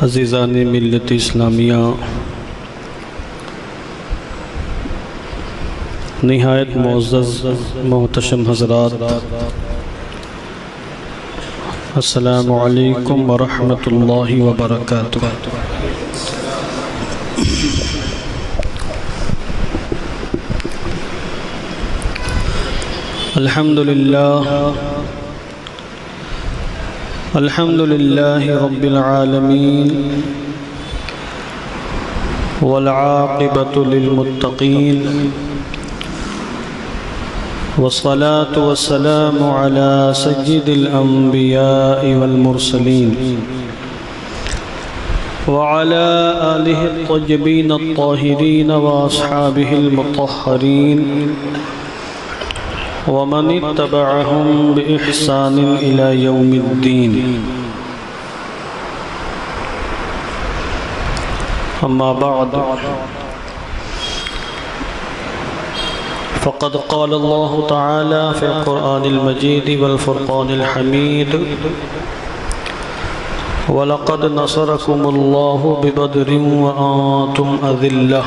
عزیزان ملت اسلامیہ، نہایت معزز محتشم حضرات، السلام علیکم ورحمۃ اللہ وبرکاتہ۔ الحمد للہ رب العالمین والعاقبۃ للمتقین، والصلاة والسلام على سید الانبیاء والمرسلین وعلى آلہ الطیبین الطاہرین واصحابہ المطہرین ومن اتبعهم بإحسان إلى يوم الدين، أما بعد، فقد قال الله تعالى في القرآن المجيد والفرقان الحميد: وَلَقَدْ نَصَرَكُمُ اللَّهُ بِبَدْرٍ وَأَنْتُمْ أَذِلَّةٌ،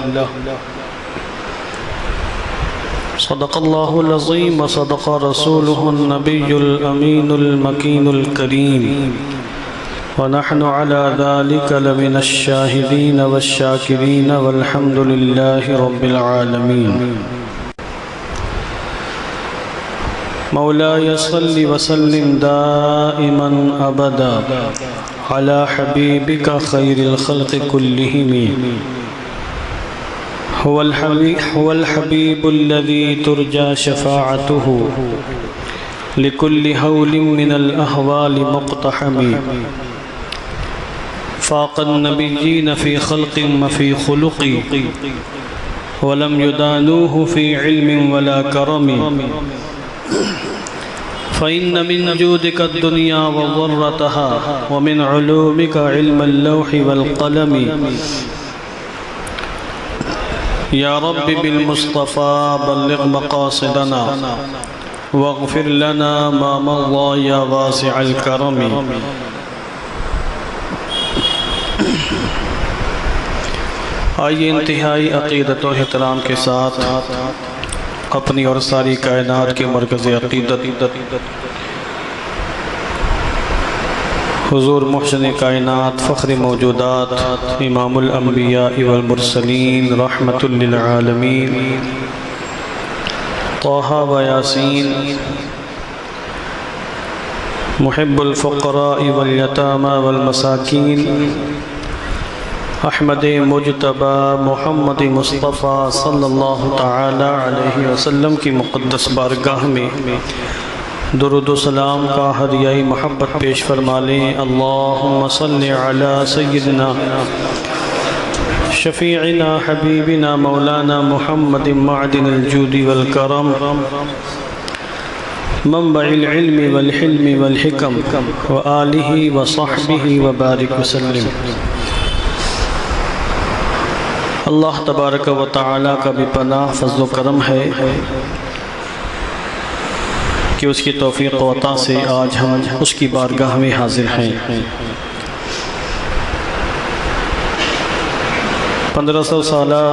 صدق اللہ العظیم وصدق رسولہ النبی الامین المکین الکریم، ونحن على ذلك لمن الشاہدین والشاکرین والحمد للہ رب العالمین۔ مولاي صل وسلم دائما ابدا على حبیبک خیر الخلق كلهم، هو الحبیب الذي ترجى شفاعته لكل هول من الأهوال مقتحم، فاق النبيين في خلق وفي خلق، ولم يدانوه في علم ولا كرم، فإن من جودك الدنيا وضرتها، ومن علومك علم اللوح والقلم، یا رب بالمصطفى بلغ مقاصدنا واغفر لنا ما مضى یا واسع الکرم۔ آئیے انتہائی عقیدت و احترام کے ساتھ اپنی اور ساری کائنات کے مرکز عقیدت حضور محسن کائنات فخر موجودات امام الانبیاء والمرسلین رحمت للعالمین طہ و یاسین محب الفقراء والیتامى والمساکین احمد مجتبی محمد مصطفیٰ صلی اللہ تعالی علیہ وسلم کی مقدس بارگاہ میں درود و سلام کا ہدیہ محبت پیش فرما لیں۔ اللہم صلی علی سیدنا شفیعنا حبیبنا مولانا محمد معدن الجود والکرم، منبع العلم والحلم والحکم، وآلہ وصحبہ وبارک وسلم۔ اللہ تبارک و تعالی کا بھی پناہ فضل و کرم ہے کہ اس کی توفیق و عطا سے آج ہم اس کی بارگاہ میں حاضر ہیں۔ 1500 سالہ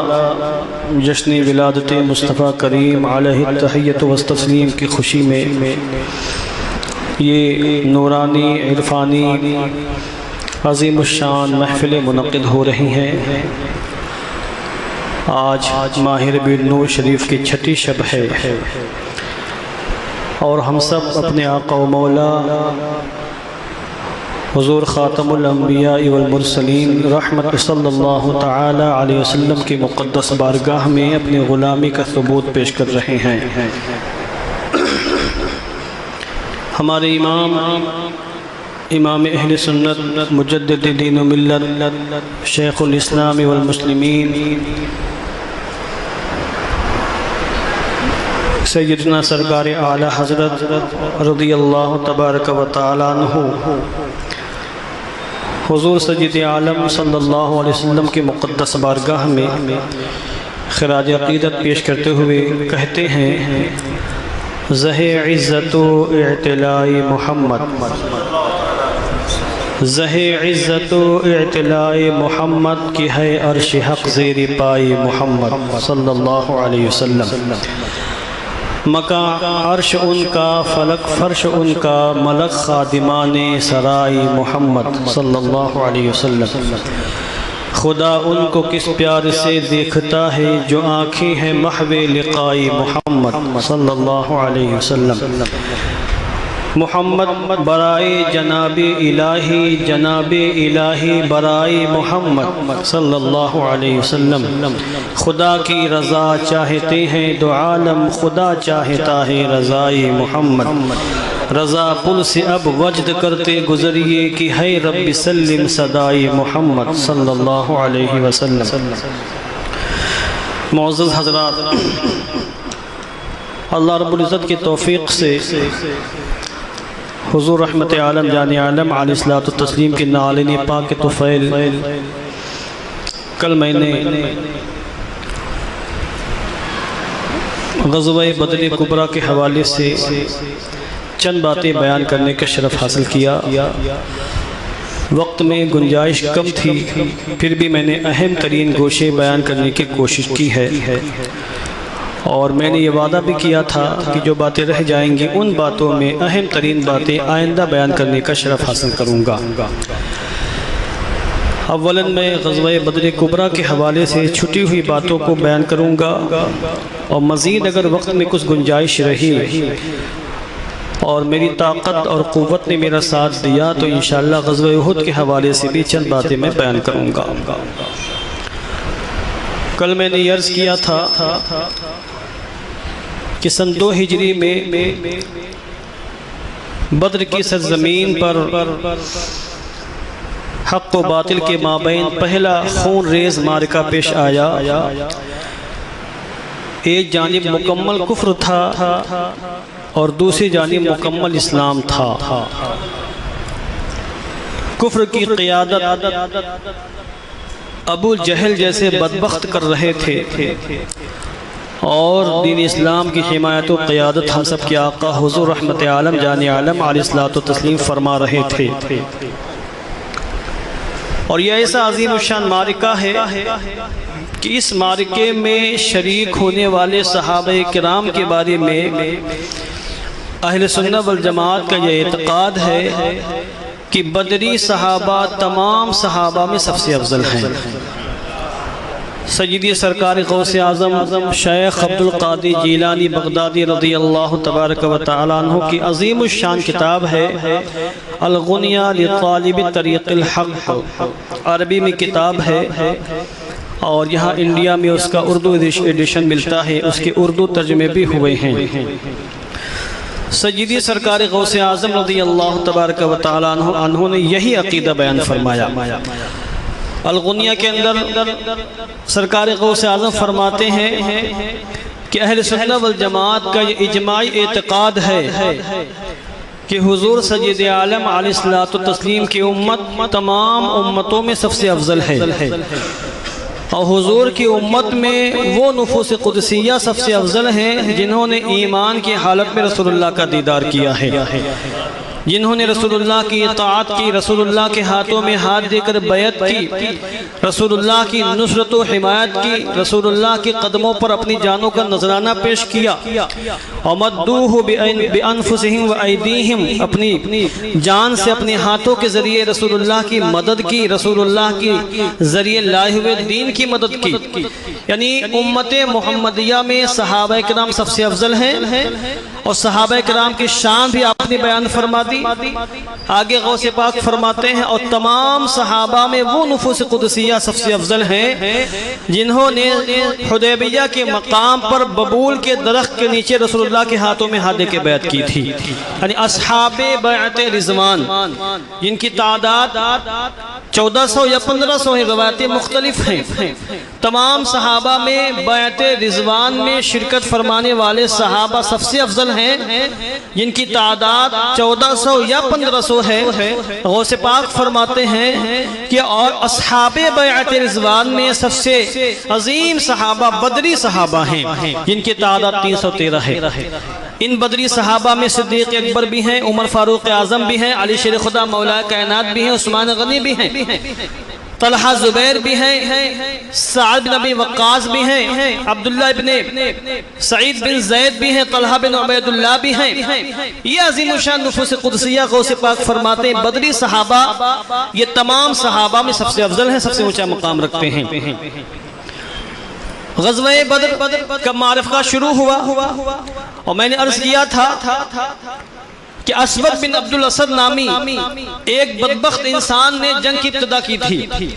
جشن ولادت مصطفیٰ کریم علیہ التحیۃ والتسلیم کی خوشی میں یہ نورانی عرفانی عظیم الشان محفل منعقد ہو رہی ہیں۔ آج ماہ ربیع النور شریف کی چھٹی شب ہے، اور ہم سب اپنے آقا و مولا حضور خاتم الانبیاء والمرسلین رحمت صلی اللہ تعالی علیہ وسلم کی مقدس بارگاہ میں اپنی غلامی کا ثبوت پیش کر رہے ہیں۔ ہمارے امام اہل سنت مجدد دین و ملت شیخ الاسلام والمسلمین سیدنا سرکار اعلی حضرت رضی اللہ تبارک و تعالی عنہ حضور سید عالم صلی اللہ علیہ وسلم کی مقدس بارگاہ میں خراج عقیدت پیش کرتے ہوئے کہتے ہیں: زہ عزت و اعتلاء محمد زہ عزت و اعتلاء محمد کی ہے عرش حق زیر پائی محمد صلی اللہ علیہ وسلم۔ مکان عرش ان کا فلک فرش ان کا ملک خادمان سرائی محمد صلی اللہ علیہ وسلم۔ خدا ان کو کس پیار سے دیکھتا ہے جو آنکھیں ہیں محو لقائی محمد صلی اللہ علیہ وسلم۔ محمد برائے جناب الہی برائے محمد صلی اللہ علیہ وسلم۔ خدا کی رضا چاہتے ہیں دو عالم خدا چاہتا ہے رضائی محمد۔ رضا پل سے اب وجد کرتے گزریے کہ ہے رب سلم صدائی محمد صلی اللہ علیہ وسلم۔ معزز حضرات، اللہ رب العزت کی توفیق سے حضور رحمت عالم جان عالم علیہ الصلوۃ والتسلیم کے نالین پاک کے طفیل کل میں نے غزوہ بدر کبریٰ کے حوالے سے چند باتیں بیان کرنے کا شرف حاصل کیا۔ وقت میں گنجائش کم تھی، پھر بھی میں نے اہم ترین گوشے بیان کرنے کی کوشش کی ہے، اور میں نے یہ وعدہ بھی کیا تھا کہ جو باتیں رہ جائیں گی ان باتوں میں اہم ترین باتیں آئندہ بیان کرنے کا شرف حاصل کروں گا۔ اولاً میں غزوہ بدر کبریٰ کے حوالے سے چھٹی ہوئی باتوں کو بیان کروں گا، اور مزید اگر وقت میں کچھ گنجائش رہی اور میری طاقت اور قوت نے میرا ساتھ دیا تو انشاءاللہ غزوہ احد کے حوالے سے بھی چند باتیں میں بیان کروں گا۔ کل میں نے عرض کیا تھا کہ سن 2 ہجری میں بدر کی سرزمین پر حق و باطل کے مابین پہلا خون ریز معرکہ پیش آیا۔ ایک جانب مکمل کفر تھا اور دوسری جانب مکمل اسلام تھا۔ کفر کی قیادت ابو جہل جیسے بدبخت کر رہے تھے، اور دین اسلام کی حمایت و قیادت ہم سب کے آقا حضور رحمت عالم جان عالم علیہ الصلوۃ والتسلیم فرما رہے تھے۔ اور یہ ایسا عظیم الشان معرکہ ہے کہ اس معرکے میں شریک ہونے والے صحابہ کرام کے بارے میں اہل سنت والجماعت کا یہ اعتقاد ہے کہ بدری صحابہ تمام صحابہ میں سب سے افضل ہیں۔ سیدی سرکار غوث اعظم شیخ عبد القادر جیلانی بغدادی رضی اللہ تبارک و تعالیٰ عنہ کی عظیم الشان کتاب ہے الغنیہ لطالب طریق الحق، عربی میں کتاب ہے، اور یہاں انڈیا میں اس کا اردو ایڈیشن ملتا ہے، اس کے اردو ترجمے بھی ہوئے ہیں۔ سیدی سرکار غوث اعظم رضی اللہ تبارک و تعالیٰ عنہ نے یہی عقیدہ بیان فرمایا۔ الغنیہ کے اندر سرکار غوث اعظم فرماتے ہیں کہ اہل سنت والجماعت کا یہ اجماعی اعتقاد ہے کہ حضور سید عالم علیہ الصلوۃ والتسلیم کی امت تمام امتوں میں سب سے افضل ہے، اور حضور کی امت میں وہ نفوس قدسیہ سب سے افضل ہیں جنہوں نے ایمان کی حالت میں رسول اللہ کا دیدار کیا ہے، جنہوں نے رسول اللہ کی اطاعت کی، رسول اللہ کے ہاتھوں میں ہاتھ دے کر بیعت کی، رسول اللہ کی نصرت و حمایت کی، رسول اللہ کے قدموں پر اپنی جانوں کا نذرانہ پیش کیا، وَمَدُّوهُ بِأَنفُسِهِمْ وَأَيْدِيهِمْ، اپنی جان سے اپنے ہاتھوں کے ذریعے رسول اللہ کی مدد کی، رسول اللہ کی ذریعے لائے ہوئے دین کی مدد کی۔ یعنی امت محمدیہ میں صحابہ کرام سب سے افضل ہیں، اور صحابہ کرام کی شان بھی آپ نے بیان فرما دی۔ آگے غوث پاک فرماتے ہیں اور تمام صحابہ میں وہ نفوس قدسیہ سب سے افضل ہیں جنہوں نے حدیبیہ کے مقام پر ببول کے درخت کے نیچے رسول اللہ کے ہاتھوں میں ہاتھ دے کے بیعت کی تھی، یعنی اصحاب بیعت رضوان، جن کی تعداد 1400 یا 1500 روایتیں مختلف ہیں۔ تمام صحابہ میں بیعت رضوان میں شرکت فرمانے والے صحابہ سب سے افضل ہیں جن کی تعداد 1400 یا 1500 ہے۔ غوث پاک فرماتے ہیں کہ اور اصحاب بیعت رضوان میں سب سے عظیم صحابہ بدری صحابہ ہیں جن کی تعداد 313 ہے۔ ان بدری صحابہ میں صدیق اکبر بھی ہیں، عمر فاروق اعظم بھی ہیں، علی شیر خدا مولا کائنات بھی ہیں، عثمان غنی بھی ہیں، طلحہ زبیر بھی ہیں، سعد بن ابی وقاص بھی ہیں، عبداللہ بن سعید بن زید بھی ہیں، طلحہ بن عبید اللہ بھی ہیں۔ یہ عظیم الشان نفوس قدسیہ غوث پاک فرماتے ہیں بدری صحابہ یہ تمام صحابہ میں سب سے افضل ہیں، سب سے اونچا مقام رکھتے ہیں۔ غزوہ بدر کا معرکہ شروع ہوا اور میں نے عرض کیا تھا کہ اسود بن عبد الاسد نامی ایک بدبخت انسان نے جنگ کی ابتدا کی تھی،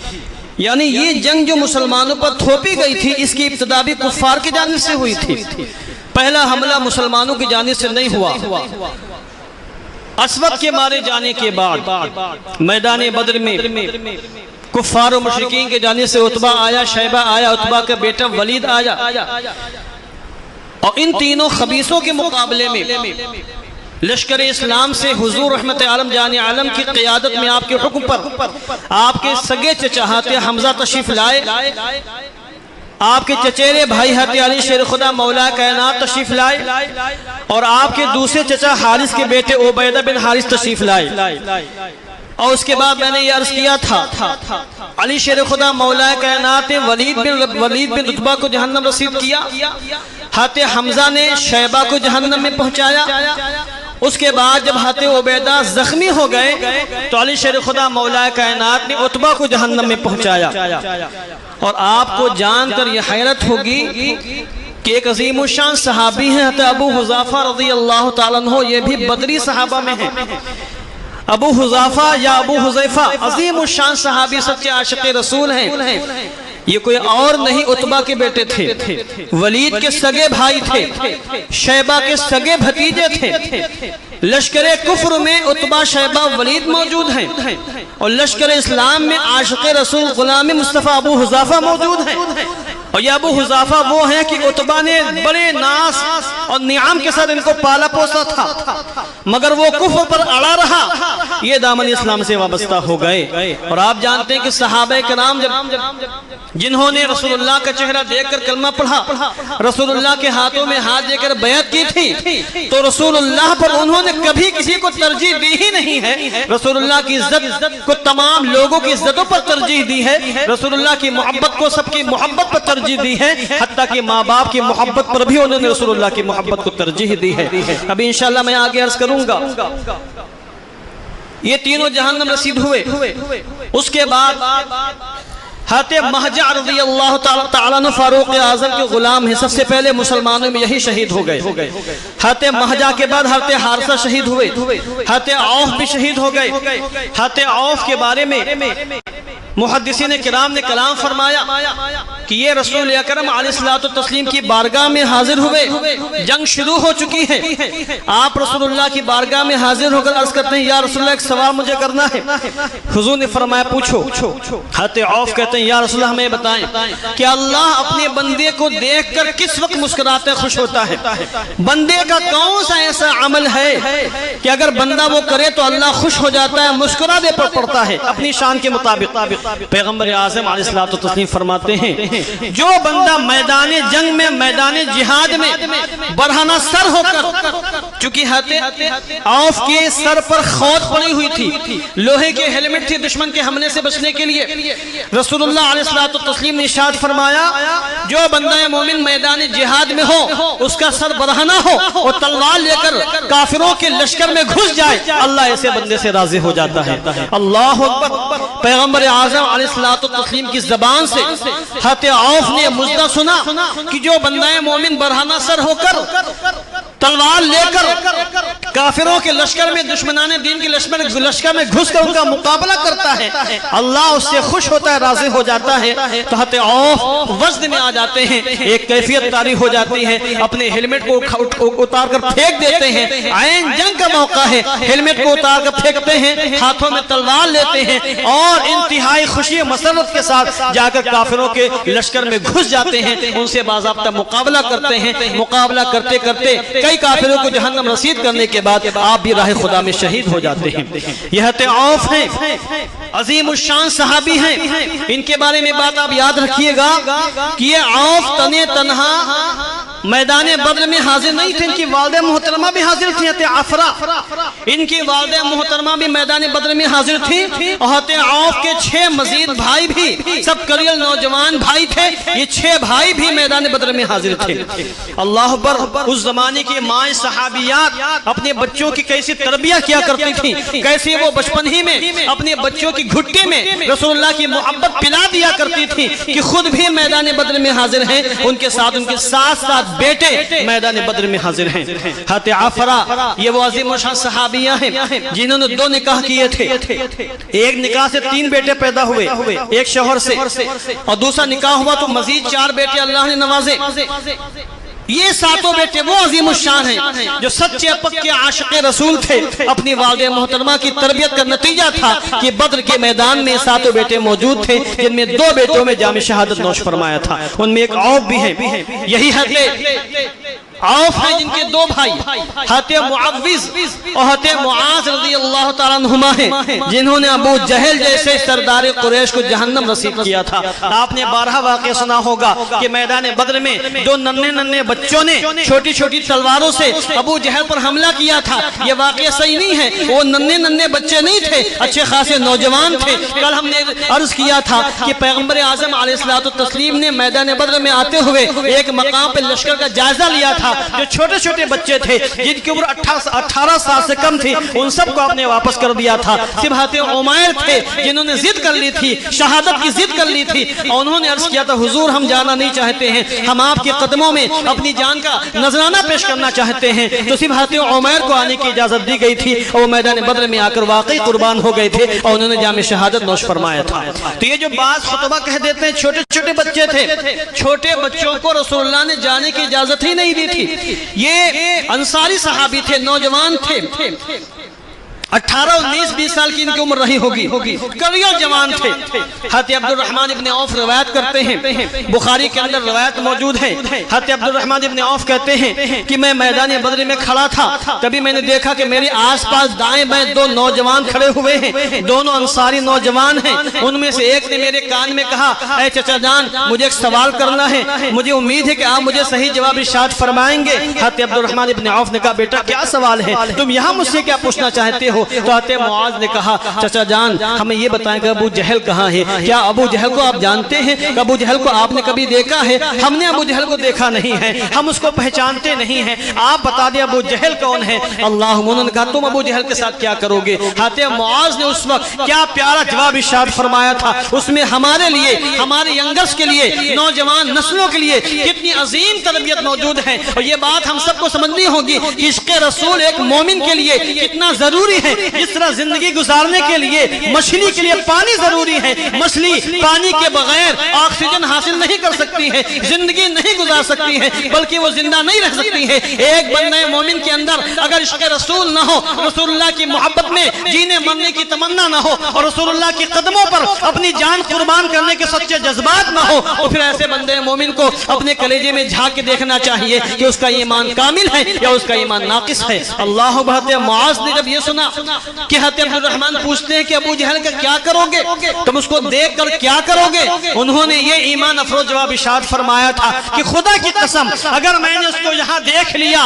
یعنی یہ جنگ جو مسلمانوں پر تھوپی گئی تھی اس کی ابتدا بھی کفار کی جانب سے ہوئی تھی، پہلا حملہ مسلمانوں کی جانب سے نہیں ہوا۔ اسود کے مارے جانے کے بعد میدان بدر میں کفار و مشرکین کے جانب سے عتبہ آیا، شیبہ آیا، عتبہ کا بیٹا ولید آیا، اور ان تینوں خبیثوں کے مقابلے میں لشکر اسلام سے حضور رحمت عالم جان عالم کی قیادت میں آپ کے حکم پر آپ کے سگے چچا حضرت حمزہ تشریف لائے، آپ کے چچیرے بھائی حضرت علی شیر خدا مولا کائنات تشریف لائے، اور آپ کے دوسرے چچا حارث کے بیٹے عبیدہ بن حارث تشریف لائے۔ اور اس کے بعد میں نے یہ عرض کیا تھا علی شیر خدا مولا کائنات نے ولید بن عتبہ کو جہنم رسید کیا، حضرت حمزہ نے شیبہ کو جہنم میں پہنچایا، اس کے بعد جب حضرت عبیدہ زخمی ہو گئے تو علی شیر خدا مولا کائنات نے عتبہ کو جہنم میں پہنچایا۔ اور آپ کو جان کر یہ حیرت ہوگی کہ ایک عظیم الشان صحابی ہیں حضرت ابو حذافہ رضی اللہ تعالیٰ عنہ، یہ بھی بدری صحابہ میں ہیں۔ ابو حذافہ یا ابو حذیفہ عظیم الشان صحابی سچے عاشق رسول ہیں، یہ کوئی اور نہیں عتبہ کے بیٹے تھے، ولید کے سگے بھائی تھے، شیبہ کے سگے بھتیجے تھے۔ لشکر کفر میں عتبہ شیبہ ولید موجود ہیں، اور لشکر اسلام میں عاشق رسول غلام مصطفیٰ ابو حذافہ موجود ہیں۔ اور یہ ابو حذافہ وہ ہیں کہ عتبہ نے بڑے ناز اور نعام کے ساتھ ان کو پالا پوسا تھا، مگر وہ کفر پر اڑا رہا، یہ دامن اسلام سے وابستہ ہو گئے۔ اور آپ جانتے ہیں کہ صحابہ کرام جنہوں نے رسول اللہ کا چہرہ دیکھ کر کلمہ پڑھا، رسول اللہ کے ہاتھوں میں ہاتھ دے کر بیعت کی تھی، تو رسول اللہ پر انہوں نے کبھی کسی کو ترجیح دی ہی نہیں ہے۔ رسول اللہ کی عزت کو تمام لوگوں کی عزتوں پر ترجیح دی ہے، رسول اللہ کی محبت کو سب کی محبت پر ترجیح دی ہے، حتیٰ کہ ماں باپ کی محبت پر بھی انہوں نے رسول اللہ کی محبت کو ترجیح دی ہے۔ ابھی انشاءاللہ میں آگے عرض کروں گا۔ یہ تینوں جہنم رسید ہوئے، اس کے بعد حضرت مہجع رضی اللہ تعالیٰ عنہ فاروق اعظم کے غلام ہیں، سب سے پہلے مسلمانوں میں یہی شہید ہو گئے۔ حضرت مہجع کے بعد حضرت حارثہ شہید ہوئے، حضرت عوف بھی شہید ہو گئے۔ حضرت عوف کے بارے میں محدثین کرام نے کلام فرمایا کہ یہ رسول اکرم علیہ الصلوۃ والتسلیم کی بارگاہ میں حاضر ہوئے، جنگ شروع ہو چکی ہے، آپ رسول اللہ کی بارگاہ میں حاضر ہو کر عرض کرتے ہیں یا رسول اللہ ایک سوال مجھے کرنا ہے۔ حضور نے فرمایا پوچھو۔ حضرت عوف کہتے ہیں یا رسول اللہ ہمیں بتائیں کہ اللہ اپنے بندے کو دیکھ کر کس وقت مسکراتے خوش ہوتا ہے؟ بندے کا کون سا ایسا عمل ہے کہ اگر بندہ وہ کرے تو اللہ خوش ہو جاتا ہے، مسکرا دے پر پڑتا ہے اپنی شان کے مطابق؟ پیغمبر اعظم علیہ الصلوۃ والتسلیم فرماتے ہیں جو بندہ میدان جنگ میں، میدان جہاد میں برہنہ سر ہو کر، چونکہ حضرت عوف کے سر پر خود پڑی ہوئی تھی، لوہے کے ہیلمٹ تھی دشمن کے حملے سے بچنے کے لیے، رسول اللہ علیہ الصلوۃ والتسلیم نے ارشاد فرمایا جو بندہ مومن میدان جہاد میں ہو اس کا سر برہنہ ہو اور تلوار لے کر کافروں کے لشکر میں گھس جائے، اللہ ایسے بندے سے راضی ہو جاتا ہے۔ اللہ اکبر۔ پیغمبر اعظم علیہ الصلوۃ والتسلیم کی زبان سے حضرت عوف نے مجدہ سنا کہ جو بندہ مومن برہنہ سر ہو کر تلوار لے کر کافروں کے لشکر میں، دشمنان دین کے لشکر میں گھس کر ان کا مقابلہ کرتا ہے، اللہ اس سے خوش ہوتا ہے، راضی ہو جاتا ہے۔ تو حضرت عوف وزن میں آ جاتے ہیں، ایک کیفیت طاری ہو جاتی ہے، اپنے ہیلمٹ کو اتار کر پھینک دیتے ہیں، عین جنگ کا موقع ہے، ہیلمٹ کو اتار کر پھینکتے ہیں، ہاتھوں میں تلوار لیتے ہیں اور انتہائی خوشی و مسرت کے ساتھ جا کر کافروں کے لشکر میں گھس جاتے ہیں، ان سے باضابطہ مقابلہ کرتے ہیں۔ مقابلہ کرتے کرتے کئی کافروں کو جہنم رسید کرنے کے کے بعد آپ بھی راہ خدا میں شہید ہو جاتے ہیں۔ یہ حضرت عوف ہیں، عظیم الشان صحابی ہیں، ان کے بارے میں بات آپ یاد رکھیے گا کہ یہ عوف تنے تنہا میدان بدر میں حاضر نہیں تھے، ان کی والدہ محترمہ بھی حاضر تھی، حضرت عفرہ، ان کی والدہ محترمہ بھی میدان بدر میں حاضر تھی، اور حضرت عوف کے 6 مزید بھائی بھی، سب کلیل نوجوان بھائی تھے، یہ 6 بھائی بھی میدان بدر میں حاضر تھے۔ اللہ اکبر، اس زمانے کی مائیں صحابیات اپنے بچوں کی کیسی تربیت کیا کرتی تھی، کیسے وہ بچپن ہی میں اپنے بچوں کی گھٹے میں رسول اللہ کی محبت پلا دیا کرتی تھی کہ خود بھی میدان بدر میں حاضر ہیں، ان کے ساتھ بیٹے میدان بدر میں حاضر ہیں۔ حضرت عفرہ یہ وہ عظیم الشان صحابیہ ہیں جنہوں نے 2 نکاح کیے تھے، ایک نکاح سے 3 بیٹے پیدا ہوئے ایک شوہر سے، اور دوسرا نکاح ہوا تو مزید 4 بیٹے اللہ نے نوازے۔ یہ 7 بیٹے وہ عظیم الشان ہیں جو سچے پکے عاشق رسول تھے، اپنی والدہ محترمہ کی تربیت کا نتیجہ تھا کہ بدر کے میدان میں 7 بیٹے موجود تھے، جن میں 2 بیٹوں میں جام شہادت نوش فرمایا تھا، ان میں ایک عوف بھی ہیں۔ یہی حضرت عوف ہیں جن کے 2 بھائی حضرت معوذ اور حضرت معاذ رضی اللہ تعالیٰ عنہما ہیں، جنہوں نے ابو جہل جیسے سردار قریش کو جہنم رسید کیا تھا۔ آپ نے 12 واقعہ سنا ہوگا کہ میدان بدر میں 2 ننھے بچوں نے چھوٹی چھوٹی تلواروں سے ابو جہل پر حملہ کیا تھا۔ یہ واقعہ صحیح نہیں ہے، وہ ننھے بچے نہیں تھے، اچھے خاصے نوجوان تھے۔ کل ہم نے عرض کیا تھا کہ پیغمبر اعظم علیہ السلام نے میدان بدر میں آتے ہوئے ایک مقام پر لشکر کا جائزہ لیا تھا، جو چھوٹے چھوٹے بچے تھے جن کی عمر 18 سال سے کم تھی، ان سب کو آپ نے واپس کر دیا تھا۔ صرف حضرت عمیر تھے جنہوں نے ضد کر لی تھی، شہادت کی ضد کر لی تھی، اور انہوں نے عرض کیا تھا حضور ہم جانا نہیں چاہتے ہیں، ہم آپ کے قدموں میں اپنی جان کا نذرانہ پیش کرنا چاہتے ہیں۔ تو صرف حضرت عمیر کو آنے کی اجازت دی گئی تھی، اور وہ میدان بدر میں آ کر واقعی قربان ہو گئے تھے، اور انہوں نے جام شہادت نوش فرمایا تھا۔ تو یہ جو بعض خطبہ کہہ دیتے ہیں چھوٹے چھوٹے بچے تھے، چھوٹے بچوں کو رسول اللہ نے جانے کی اجازت ہی نہیں دی تھی۔ یہ انصاری صحابی تھے، نوجوان تھے، 18 19 20 سال کی ان کی عمر رہی ہوگی، کریل جوان تھے۔ حضرت عبد الرحمن ابن عوف روایت کرتے ہیں، بخاری کے اندر روایت موجود ہے، حضرت عبد الرحمن ابن عوف کہتے ہیں کہ میں میدان بدر میں کھڑا تھا، تبھی میں نے دیکھا کہ میرے آس پاس دائیں بائیں 2 نوجوان کھڑے ہوئے ہیں، دونوں انصاری نوجوان ہیں۔ ان میں سے ایک نے میرے کان میں کہا اے چچا جان مجھے ایک سوال کرنا ہے، مجھے امید ہے کہ آپ مجھے صحیح جواب ارشاد فرمائیں گے۔ حضرت عبد الرحمن ابن عوف نے کہا بیٹا کیا سوال ہے، تم یہاں مجھ سے کیا پوچھنا چاہتے ہو؟ تو حضرت معاذ نے کہا چچا جان ہمیں یہ بتائیں کہ ابو جہل کہاں ہے، کیا ابو جہل کو آپ جانتے ہیں؟ ابو جہل کو آپ نے کبھی دیکھا ہے؟ ہم نے ابو جہل کو دیکھا نہیں ہے، ہم اس کو پہچانتے نہیں ہیں، آپ بتا دیں ابو جہل کون ہے؟ اللہ، انہوں نے کہا تم ابو جہل کے ساتھ کیا کرو گے؟ حضرت معاذ نے اس وقت کیا پیارا جواب ارشاد فرمایا تھا، اس میں ہمارے لیے، ہمارے ینگرز کے لیے، نوجوان نسلوں کے لیے کتنی عظیم تربیت موجود ہے، اور یہ بات ہم سب کو سمجھنی ہوگی کہ عشق رسول ایک مومن کے لیے کتنا ضروری ہے۔ جس طرح زندگی گزارنے کے لیے مچھلی کے لیے پانی ضروری ہے، مچھلی پانی کے بغیر آکسیجن حاصل نہیں کر سکتی ہے، زندگی نہیں گزار سکتی ہے، بلکہ وہ زندہ نہیں رہ سکتی ہے۔ ایک بندہ مومن کے اندر اگر عشق رسول نہ ہو، رسول اللہ کی محبت میں جینے مرنے کی تمنا نہ ہو، اور رسول اللہ کی قدموں پر اپنی جان قربان کرنے کے سچے جذبات نہ ہو، تو پھر ایسے بندے مومن کو اپنے کلیجے میں جھانک کے دیکھنا چاہیے کہ اس کا ایمان کامل ہے یا اس کا ایمان ناقص ہے۔ اللہ حضرت معاذ نے جب یہ سنا کہ حضرت عبد الرحمن پوچھتے ہیں کہ ابو جہل کا کیا کرو گے، تم اس کو دیکھ کر کیا کرو گے، انہوں نے یہ ایمان افروز جواب ارشاد فرمایا تھا کہ خدا کی قسم اگر میں نے اس کو یہاں دیکھ لیا،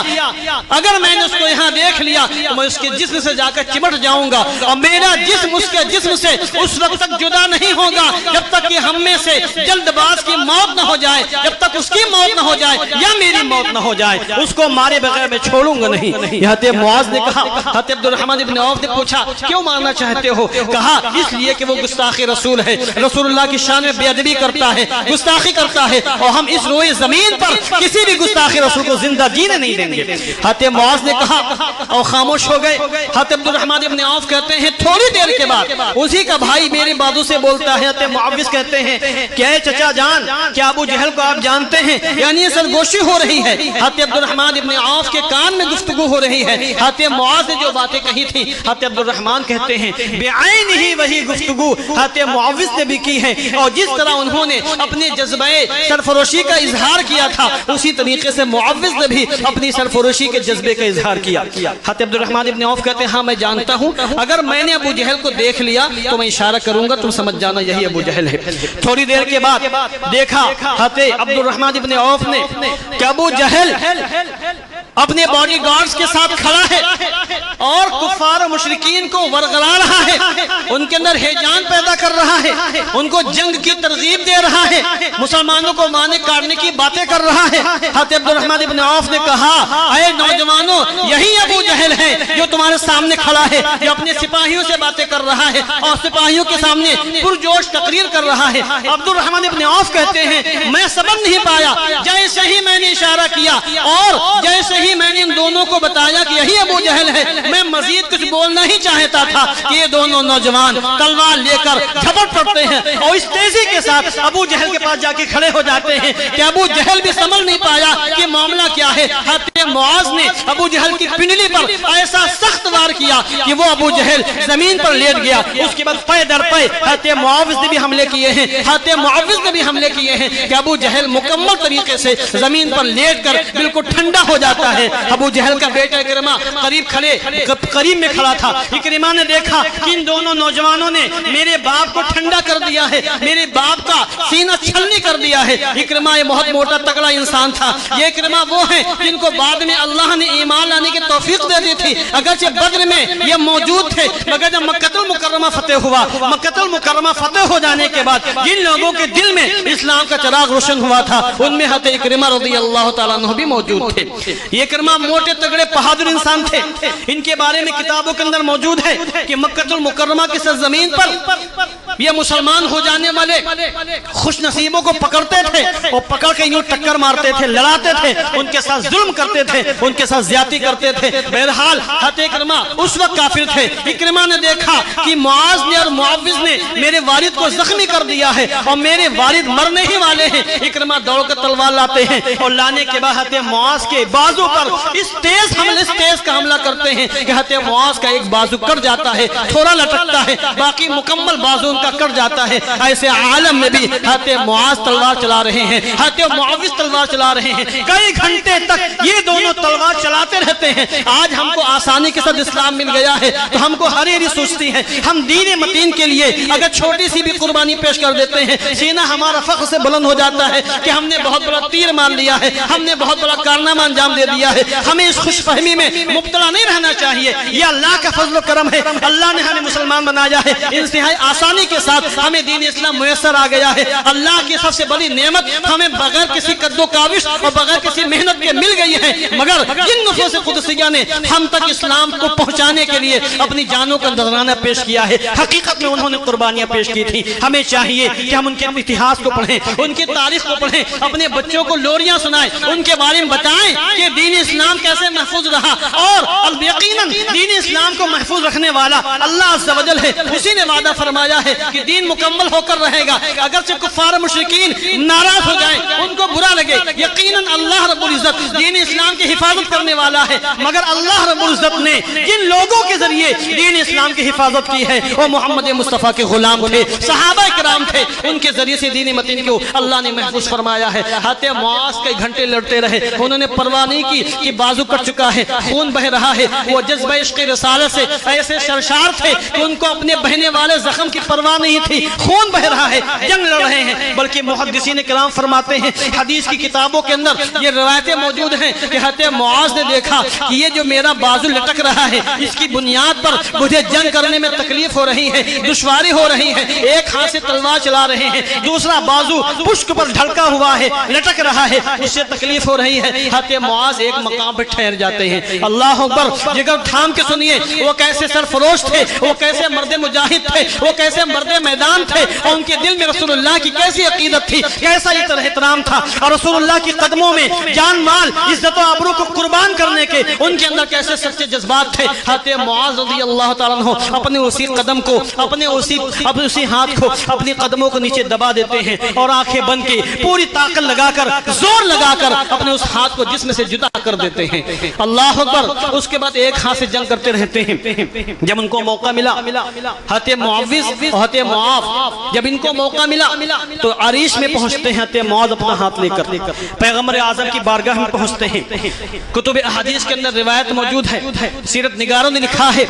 اگر میں نے اس کو یہاں دیکھ لیا تو میں اس کے جسم سے جا کر چمٹ جاؤں گا، اور میرا جسم اس کے جسم سے اس وقت تک جدا نہیں ہوگا جب تک کہ ہم میں سے جلد باز کی موت نہ ہو جائے، جب تک اس کی موت نہ ہو جائے یا میری موت نہ ہو جائے، اس کو مارے بغیر میں چھوڑوں گا نہیں۔ حضرت معاذ نے کہا، حضرت عبد الرحمن ابن عوف نے پوچھا کیوں مارنا چاہتے ہو؟ کہا اس لیے کہ وہ گستاخ رسول ہے، رسول اللہ کی شان میں بے ادبی کرتا ہے، گستاخی کرتا ہے، اور ہم اس روئے زمین پر کسی بھی گستاخ رسول کو زندہ جینے نہیں دیں گے۔ حضرت معاذ نے کہا اور خاموش ہو گئے۔ حضرت عبد الرحمن ابن عوف کہتے ہیں تھوڑی دیر کے بعد اسی کا بھائی میرے بازو سے بولتا ہے، حضرت معوذ کہتے ہیں کہ اے چچا جان کیا ابو جہل کو آپ جانتے ہیں؟ یعنی یہ سرگوشی ہو رہی ہے، حضرت عبد الرحمن ابن عوف کے کان میں گفتگو ہو رہی ہے۔ حضرت معاذ نے جو باتیں کہی تھی حضرت عبدالرحمن کہتے ہیں بعین ہی وہی گفتگو حضرت معوذ نے بھی کی ہے، اور جس طرح انہوں نے اپنے جذبہ سرفروشی کا اظہار کیا تھا اسی طریقے سے معوذ نے بھی اپنی سرفروشی کے جذبے کا اظہار کیا۔ حضرت عبدالرحمن ابن عوف کہتے ہیں ہاں میں جانتا ہوں اگر میں نے ابو جہل کو دیکھ لیا تو میں اشارہ کروں گا، تم سمجھ جانا یہی ابو جہل ہے۔ تھوڑی دیر کے بعد دیکھا حضرت عبدالرحمن ابن عوف نے کہ ابو جہل اپنے باڈی گارڈز کے ساتھ کھڑا ہے اور کفار و مشرکین کو ورغلا رہا ہے، ان کے اندر ہیجان پیدا کر رہا ہے، ان کو جنگ کی ترغیب دے رہا ہے، مسلمانوں کو مارنے کاٹنے کی باتیں کر رہا ہے۔ حضرت عبدالرحمن ابن عوف نے کہا اے نوجوانوں یہی ابو جہل ہے جو تمہارے سامنے کھڑا ہے، جو اپنے سپاہیوں سے باتیں کر رہا ہے اور سپاہیوں کے سامنے پرجوش تقریر کر رہا ہے۔ عبدالرحمن ابن عوف کہتے ہیں میں سبق نہیں پایا، جیسے ہی میں نے اشارہ کیا اور جیسے ہی میں نے ان دونوں کو بتایا کہ یہی ابو جہل ہے، میں مزید کچھ بولنا ہی چاہتا تھا کہ یہ دونوں نوجوان تلوار لے کر جھپٹ پڑتے ہیں اور اس تیزی کے ساتھ ابو جہل کے پاس جا کے کھڑے ہو جاتے ہیں کہ ابو جہل بھی سمجھ نہیں پایا کہ معاملہ کیا ہے۔ حضرت معاذ نے ابو جہل کی پنڈلی پر ایسا سخت وار کیا کہ وہ ابو جہل زمین پر لیٹ گیا۔ اس کے بعد پے در پے حضرت معاوذ نے بھی حملے کیے ہیں، حضرت معاوذ نے بھی حملے کیے ہیں کہ ابو جہل مکمل طریقے سے زمین پر لیٹ کر بالکل ٹھنڈا ہو جاتا ہے۔ ابو جہل کا بیٹا اکرمہ قریب میں کھڑا تھا۔ اکرمہ نے دیکھا کہ ان دونوں نوجوانوں نے میرے باپ کو ٹھنڈا کر دیا ہے، میرے باپ کا سینہ چھلنی کر دیا ہے۔ اکرمہ یہ بہت موٹا تگڑا انسان تھا، یہ اکرمہ وہ ہیں جن کو بعد میں اللہ نے ایمان لانے کی توفیق دے دی تھی، اگرچہ بدر میں یہ موجود تھے مگر جب مکہ المکرمہ فتح ہوا، مکہ المکرمہ فتح ہو جانے کے بعد جن لوگوں کے دل میں اسلام کا چراغ روشن ہوا تھا ان میں حضرت اکرمہ رضی اللہ تعالیٰ عنہ بھی موجود تھے۔ یہ اکرمہ موٹے تگڑے بہادر انسان تھے، ان کے بارے میں کتابوں کے اندر موجود ہے کہ مکہ المکرمہ کی سرزمین پر یہ مسلمان ہو جانے والے خوش نصیبوں کو پکڑتے تھے اور پکڑ کے یوں ٹکر مارتے تھے، لڑاتے تھے، ان کے ساتھ ظلم کرتے تھے، ان کے ساتھ زیادتی کرتے تھے۔ بہرحال حضرت اکرمہ اس وقت کافر تھے۔ اکرمہ نے دیکھا کہ معاذ نے اور معوذ نے میرے والد کو زخمی کر دیا ہے اور میرے والد مرنے ہی والے ہیں۔ اکرمہ دوڑ کر تلوار لاتے ہیں اور لانے کے بعد حضرت معاذ کے بازو پر اس تیز کا حملہ کرتے ہیں کہ حضرت معاذ کا ایک بازو کٹ جاتا ہے، تھوڑا لٹکتا ہے، باقی مکمل بازو ان کا کٹ جاتا ہے۔ ایسے عالم میں بھی حضرت معاذ تلوار چلا رہے ہیں، حضرت معوذ تلوار چلا رہے ہیں، کئی گھنٹے تک یہ دونوں تلوار چلاتے رہتے ہیں۔ آج ہم کو آسانی کے ساتھ اسلام مل گیا ہے تو ہم کو ہر ایری سوچتی ہے، ہم دین متین کے لیے اگر چھوٹی سی بھی قربانی پیش کر دیتے ہیں سینہ ہمارا فخر سے بلند ہو جاتا ہے کہ ہم نے بہت بڑا تیر مار لیا ہے، ہم نے بہت بڑا کارنامہ انجام دے دیا ہے۔ ہمیں اس خوش فہمی میں مبتلا نہیں رہنا چاہیے، یہ اللہ کا فضل و کرم ہے، اللہ نے ہمیں مسلمان بنایا ہے، انتہائی آسانی کے ساتھ ہمیں دین اسلام میسر آ گیا ہے۔ اللہ کی سب سے بڑی نعمت ہمیں بغیر کسی قد و کاوش اور بغیر کسی محنت کے مل گئی ہے، مگر جن نفوس قدسیہ نے ہم تک اسلام کو پہنچانے کے لیے اپنی جانوں کا نذرانہ پیش کیا ہے، حقیقت میں انہوں نے قربانیاں پیش کی تھی۔ ہمیں چاہیے کہ ہم ان کے اتہاس کو پڑھیں، ان کی تاریخ کو پڑھیں، اپنے بچوں کو لوریاں سنائیں، ان کے بارے میں بتائیں کہ دین اسلام کیسے محفوظ رہا، اور یقیناً دین اسلام کو محفوظ رکھنے والا اللہ عز و جل ہے، اسی نے وعدہ فرمایا ہے کہ دین مکمل ہو کر رہے گا۔ اگرچہ کفار مشرکین ناراض ہو جائیں، ان کو برا لگے، یقیناً اللہ رب العزت دین اسلام کی حفاظت کرنے والا ہے، مگر اللہ رب العزت نے جن لوگوں کے ذریعے دین اسلام کی حفاظت کی ہے وہ محمد مصطفیٰ کے غلام تھے، صحابہ کرام تھے، ان کے ذریعے سے دین متین کو اللہ نے محفوظ فرمایا ہے۔ حضرت معاذ کئی گھنٹے لڑتے رہے، انہوں نے پرواہ نہیں کی کہ بازو کٹ چکا ہے، خون بہ رہا ہے، وہ جذبہ عشق رسالت سے ایسے سرشار تھے کہ ان کو اپنے بہنے والے زخم کی پرواہ نہیں تھی، خون بہ رہا ہے، جنگ لڑ رہے ہیں۔ بلکہ محدثین کرام فرماتے ہیں، حدیث کی کتابوں کے اندر یہ روایتیں موجود ہیں کہ حضرت معاذ نے دیکھا کہ یہ جو میرا بازو لٹک رہا ہے اس کی بنیاد پر مجھے جنگ کرنے میں تکلیف ہو رہی ہے، دشواری ہو رہی ہے، ایک ہاتھ سے تلوار چلا رہے ہیں، دوسرا بازو پشت پر ڈھلکا ہوا ہے، لٹک رہا ہے، اس سے تکلیف ہو رہی ہے۔ حضرت معاذ ایک مقام پر ٹھہر جاتے ہیں۔ اللہ اکبر، جگر تھام کے سنیے وہ کیسے سرفروش تھے، وہ کیسے مرد مجاہد تھے، وہ کیسے مرد میدان تھے، اور ان کے دل میں رسول اللہ کی کیسی عقیدت تھی، کیسا احترام تھا، اور رسول اللہ کی قدموں میں جان مال عزت و آبرو کو قربان کرنے کے ان کے اندر کیسے سچے جذبات تھے۔ حضرت معاذ رضی اللہ تعالیٰ عنہ اپنے اسی قدم کو، اپنے اسی ہاتھ کو، اپنی قدموں کو نیچے دبا دیتے ہیں اور آنکھیں بند کے پوری طاقت لگا کر، زور لگا کر اپنے اس ہاتھ کو جسم سے جدا کر دیتے ہیں۔ اللہ اکبر۔ اس کے بعد ایک ہاتھ سے جنگ کرتے رہتے ہیں۔ جب ان کو موقع ملا حضرت معوذ اور حضرت معاذ جب ان کو موقع ملا تو عریش میں پہنچتے ہیں۔ حضرت معاذ اپنا ہاتھ لے کر پیغمبر اعظم کی بارگاہ میں پہنچتے ہیں۔ کتب احادیث کے اندر روایت موجود ہے، سیرت نگاروں نے لکھا ہے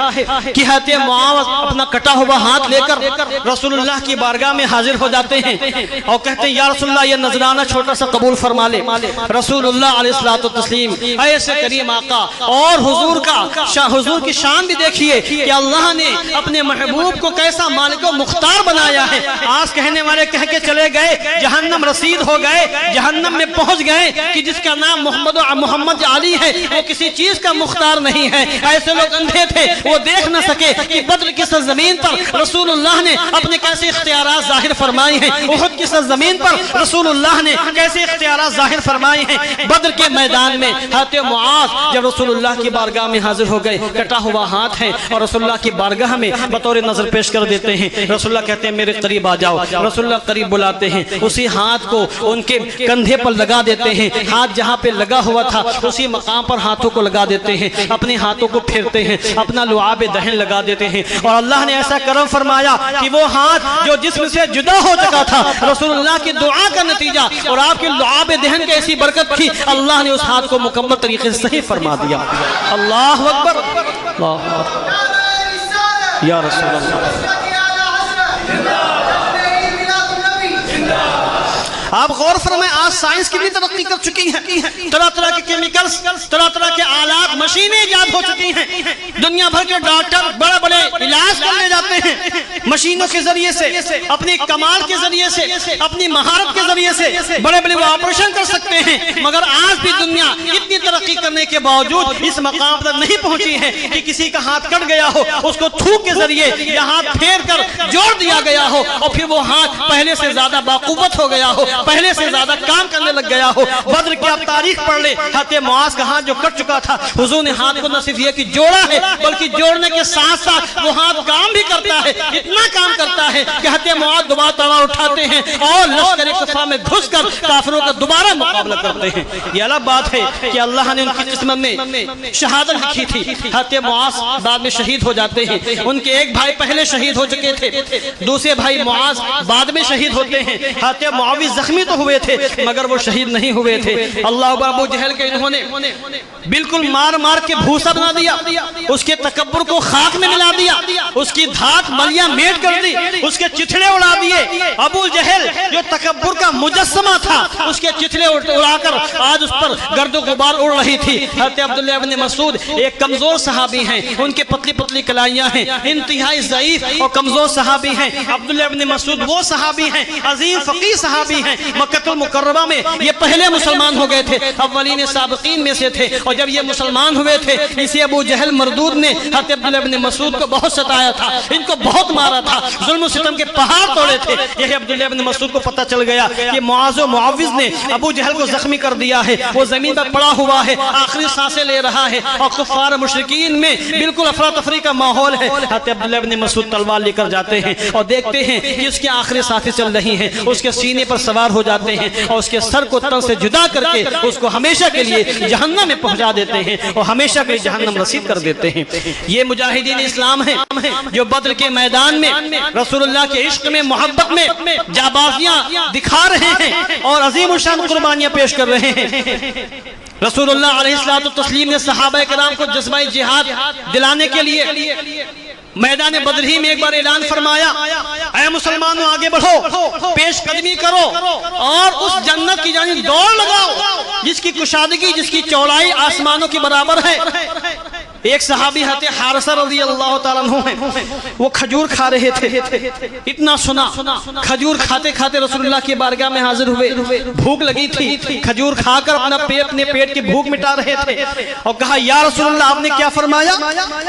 کہ حضرت معاذ اپنا کٹا ہوا ہاتھ لے کر رسول اللہ کی بارگاہ میں حاضر ہو جاتے ہیں اور کہتے ہیں یا رسول اللہ یہ نذرانہ چھوٹا سا قبول فرما لے۔ رسول اللہ علیہ السلام ایسے کریم آقا اور حضور کی شان بھی دیکھیے کہ اللہ نے اپنے محبوب کو کیسا مالک و مختار بنایا ہے۔ آج کہنے والے کہہ کے چلے گئے جہنم رسید ہو گئے، جہنم میں پہنچ گئے کہ جس کا نام محمد علی ہے وہ کسی چیز کا مختار نہیں ہے۔ ایسے لوگ اندھے تھے وہ دیکھ نہ سکے کہ بدر کی سرزمین پر رسول اللہ نے اپنے کیسے اختیارات ظاہر فرمائے ہیں، احد کی سرزمین پر رسول اللہ نے کیسے اختیارات ظاہر فرمائے ہیں۔ بدر کے میدان میں حضرت معاذ جب رسول اللہ کی بارگاہ میں حاضر ہو گئے، کٹا ہوا ہاتھ ہے اور رسول اللہ کی بارگاہ میں بطور نظر پیش کر دیتے ہیں۔ رسول اللہ کہتے ہیں میرے قریب آ جاؤ۔ رسول اللہ قریب بلاتے ہیں، اسی ہاتھ کو ان کے کندھے پر لگا دیتے ہیں۔ ہاتھ جہاں پہ لگا ہوا تھا اسی مقام پر ہاتھوں کو لگا دیتے ہیں، اپنے ہاتھوں کو پھیرتے ہیں، اپنا لعاب دہن لگا دیتے ہیں اور اللہ نے ایسا کرم فرمایا کہ وہ ہاتھ جو جسم سے جدا ہو چکا تھا رسول اللہ کی دعا کا نتیجہ اور آپ کے لعاب دہن کی ایسی برکت تھی، اللہ نے اس ہاتھ کو مکمل طریقے سے صحیح فرما دیا۔ اللہ اکبر، اللہ اکبر یا رسول اللہ۔ آپ غور فرمائیں آج سائنس کی بھی ترقی کر چکی ہے، طرح طرح کے کیمیکلز، طرح طرح کے آلات، مشینیں ایجاد ہو چکی ہیں۔ دنیا بھر کے ڈاکٹر بڑے بڑے علاج کرنے جاتے ہیں مشینوں کے ذریعے سے، اپنی کمال کے ذریعے سے، اپنی مہارت کے ذریعے سے بڑے بڑے آپریشن کر سکتے ہیں، مگر آج بھی دنیا اتنی ترقی کرنے کے باوجود اس مقام پر نہیں پہنچی ہے کہ کسی کا ہاتھ کٹ گیا ہو اس کو تھوک کے ذریعے یا ہاتھ پھیر کر جوڑ دیا گیا ہو اور پھر وہ ہاتھ پہلے سے زیادہ باقوت ہو گیا ہو، پہلے سے زیادہ کام کرنے لگ گیا ہو۔ بدر کی آپ تاریخ پڑھ لیں، حضرت معاذ کا ہاتھ جو کٹ چکا تھا حضور نے ہاتھ کو نہ صرف یہ کہ جوڑا ہے بلکہ جوڑنے کے ساتھ ساتھ وہ ہاتھ کام بھی کرتا ہے، اتنا کام کرتا ہے کہ حضرت معاذ دوبارہ تلوار اٹھاتے ہیں اور لشکر کفا میں گھس کر کافروں کا دوبارہ مقابلہ کرتے ہیں۔ یہ الگ بات ہے کہ اللہ نے ان کی قسمت میں شہادت لکھی تھی۔ حضرت معاذ بعد میں شہید ہو جاتے ہیں، ان کے ایک بھائی پہلے شہید ہو چکے تھے، دوسرے بھائی معاذ بعد میں شہید ہوتے ہیں۔ حضرت معاویہ زخمی تو ہوئے تھے مگر وہ شہید نہیں ہوئے تھے۔ اللہ اکبر، ابو جہل کے انہوں نے بالکل مار مار کے بھوسا بنا دیا، اس کے تکبر کو خاک میں ملا دیا، اس کی دھات ملیاں میٹ کر دی، اس کے چتھڑے اڑا دیے۔ ابو جہل جو تکبر کا مجسمہ تھا اس کے چتھڑے اڑا کر آج اس پر گرد و غبار اڑ رہی تھی۔ حضرت عبداللہ ابن مسعود ایک کمزور صحابی ہیں، ان کے پتلی پتلی کلائیاں ہیں، انتہائی ضعیف اور کمزور صحابی ہیں۔ عبداللہ ابن مسعود وہ صحابی ہیں، عظیم فقیہ صحابی ہیں، مکہ المکرمہ میں یہ پہلے مسلمان ہو گئے تھے، اولین سابقین میں سے تھے، اور جب یہ مسلمان ہوئے تھے اسی ابو جہل مردود نے حضرت عبداللہ ابن مسعود کو بہت ستایا تھا، ان کو بہت مارا تھا، ظلم و ستم کے پہاڑ توڑے تھے۔ یہ عبداللہ ابن مسعود کو پتہ چل گیا کہ معاذ و معوذ نے ابو جہل کو زخمی کر دیا ہے، وہ زمین پر پڑا ہوا ہے، آخری سانسیں لے رہا ہے اور کفار مشرکین میں بالکل افراتفری کا ماحول ہے۔ حضرت عبداللہ ابن مسعود تلوار لے کر جاتے ہیں اور دیکھتے ہیں کہ اس کی آخری سانسیں چل رہی ہیں، اس کے سینے پر سوار ہو جاتے ہیں اور اس کے سر کو تن سے جدا کر کے اس کو ہمیشہ کے لیے جہنم میں پہنچا دیتے ہیں اور ہمیشہ کے لیے جہنم رسید کر دیتے ہیں۔ یہ مجاہدین اسلام ہیں جو بدر کے میدان میں رسول اللہ کے عشق میں، محبت میں جابازیاں دکھا رہے ہیں اور عظیم الشان قربانیاں پیش کر رہے ہیں۔ رسول اللہ علیہ السلام نے صحابہ کرام کو جذبہ جہاد دلانے کے لیے میدان بدر ہی میں ایک بار اعلان فرمایا، اے مسلمانوں آگے بڑھو، پیش قدمی کرو اور اس جنت کی جانب دوڑ لگاؤ جس کی کشادگی، جس کی چوڑائی آسمانوں کی برابر ہے۔ ایک صحابی حضرت حارثہ رضی اللہ تعالیٰ عنہ ہیں، وہ کھجور کھا رہے تھے، اتنا سنا کھجور کھاتے کھاتے رسول اللہ کی بارگاہ میں حاضر ہوئے، بھوک لگی تھی، کھجور کھا کر اپنے پیٹ کی بھوک مٹا رہے تھے اور کہا یا رسول اللہ آپ نے کیا فرمایا؟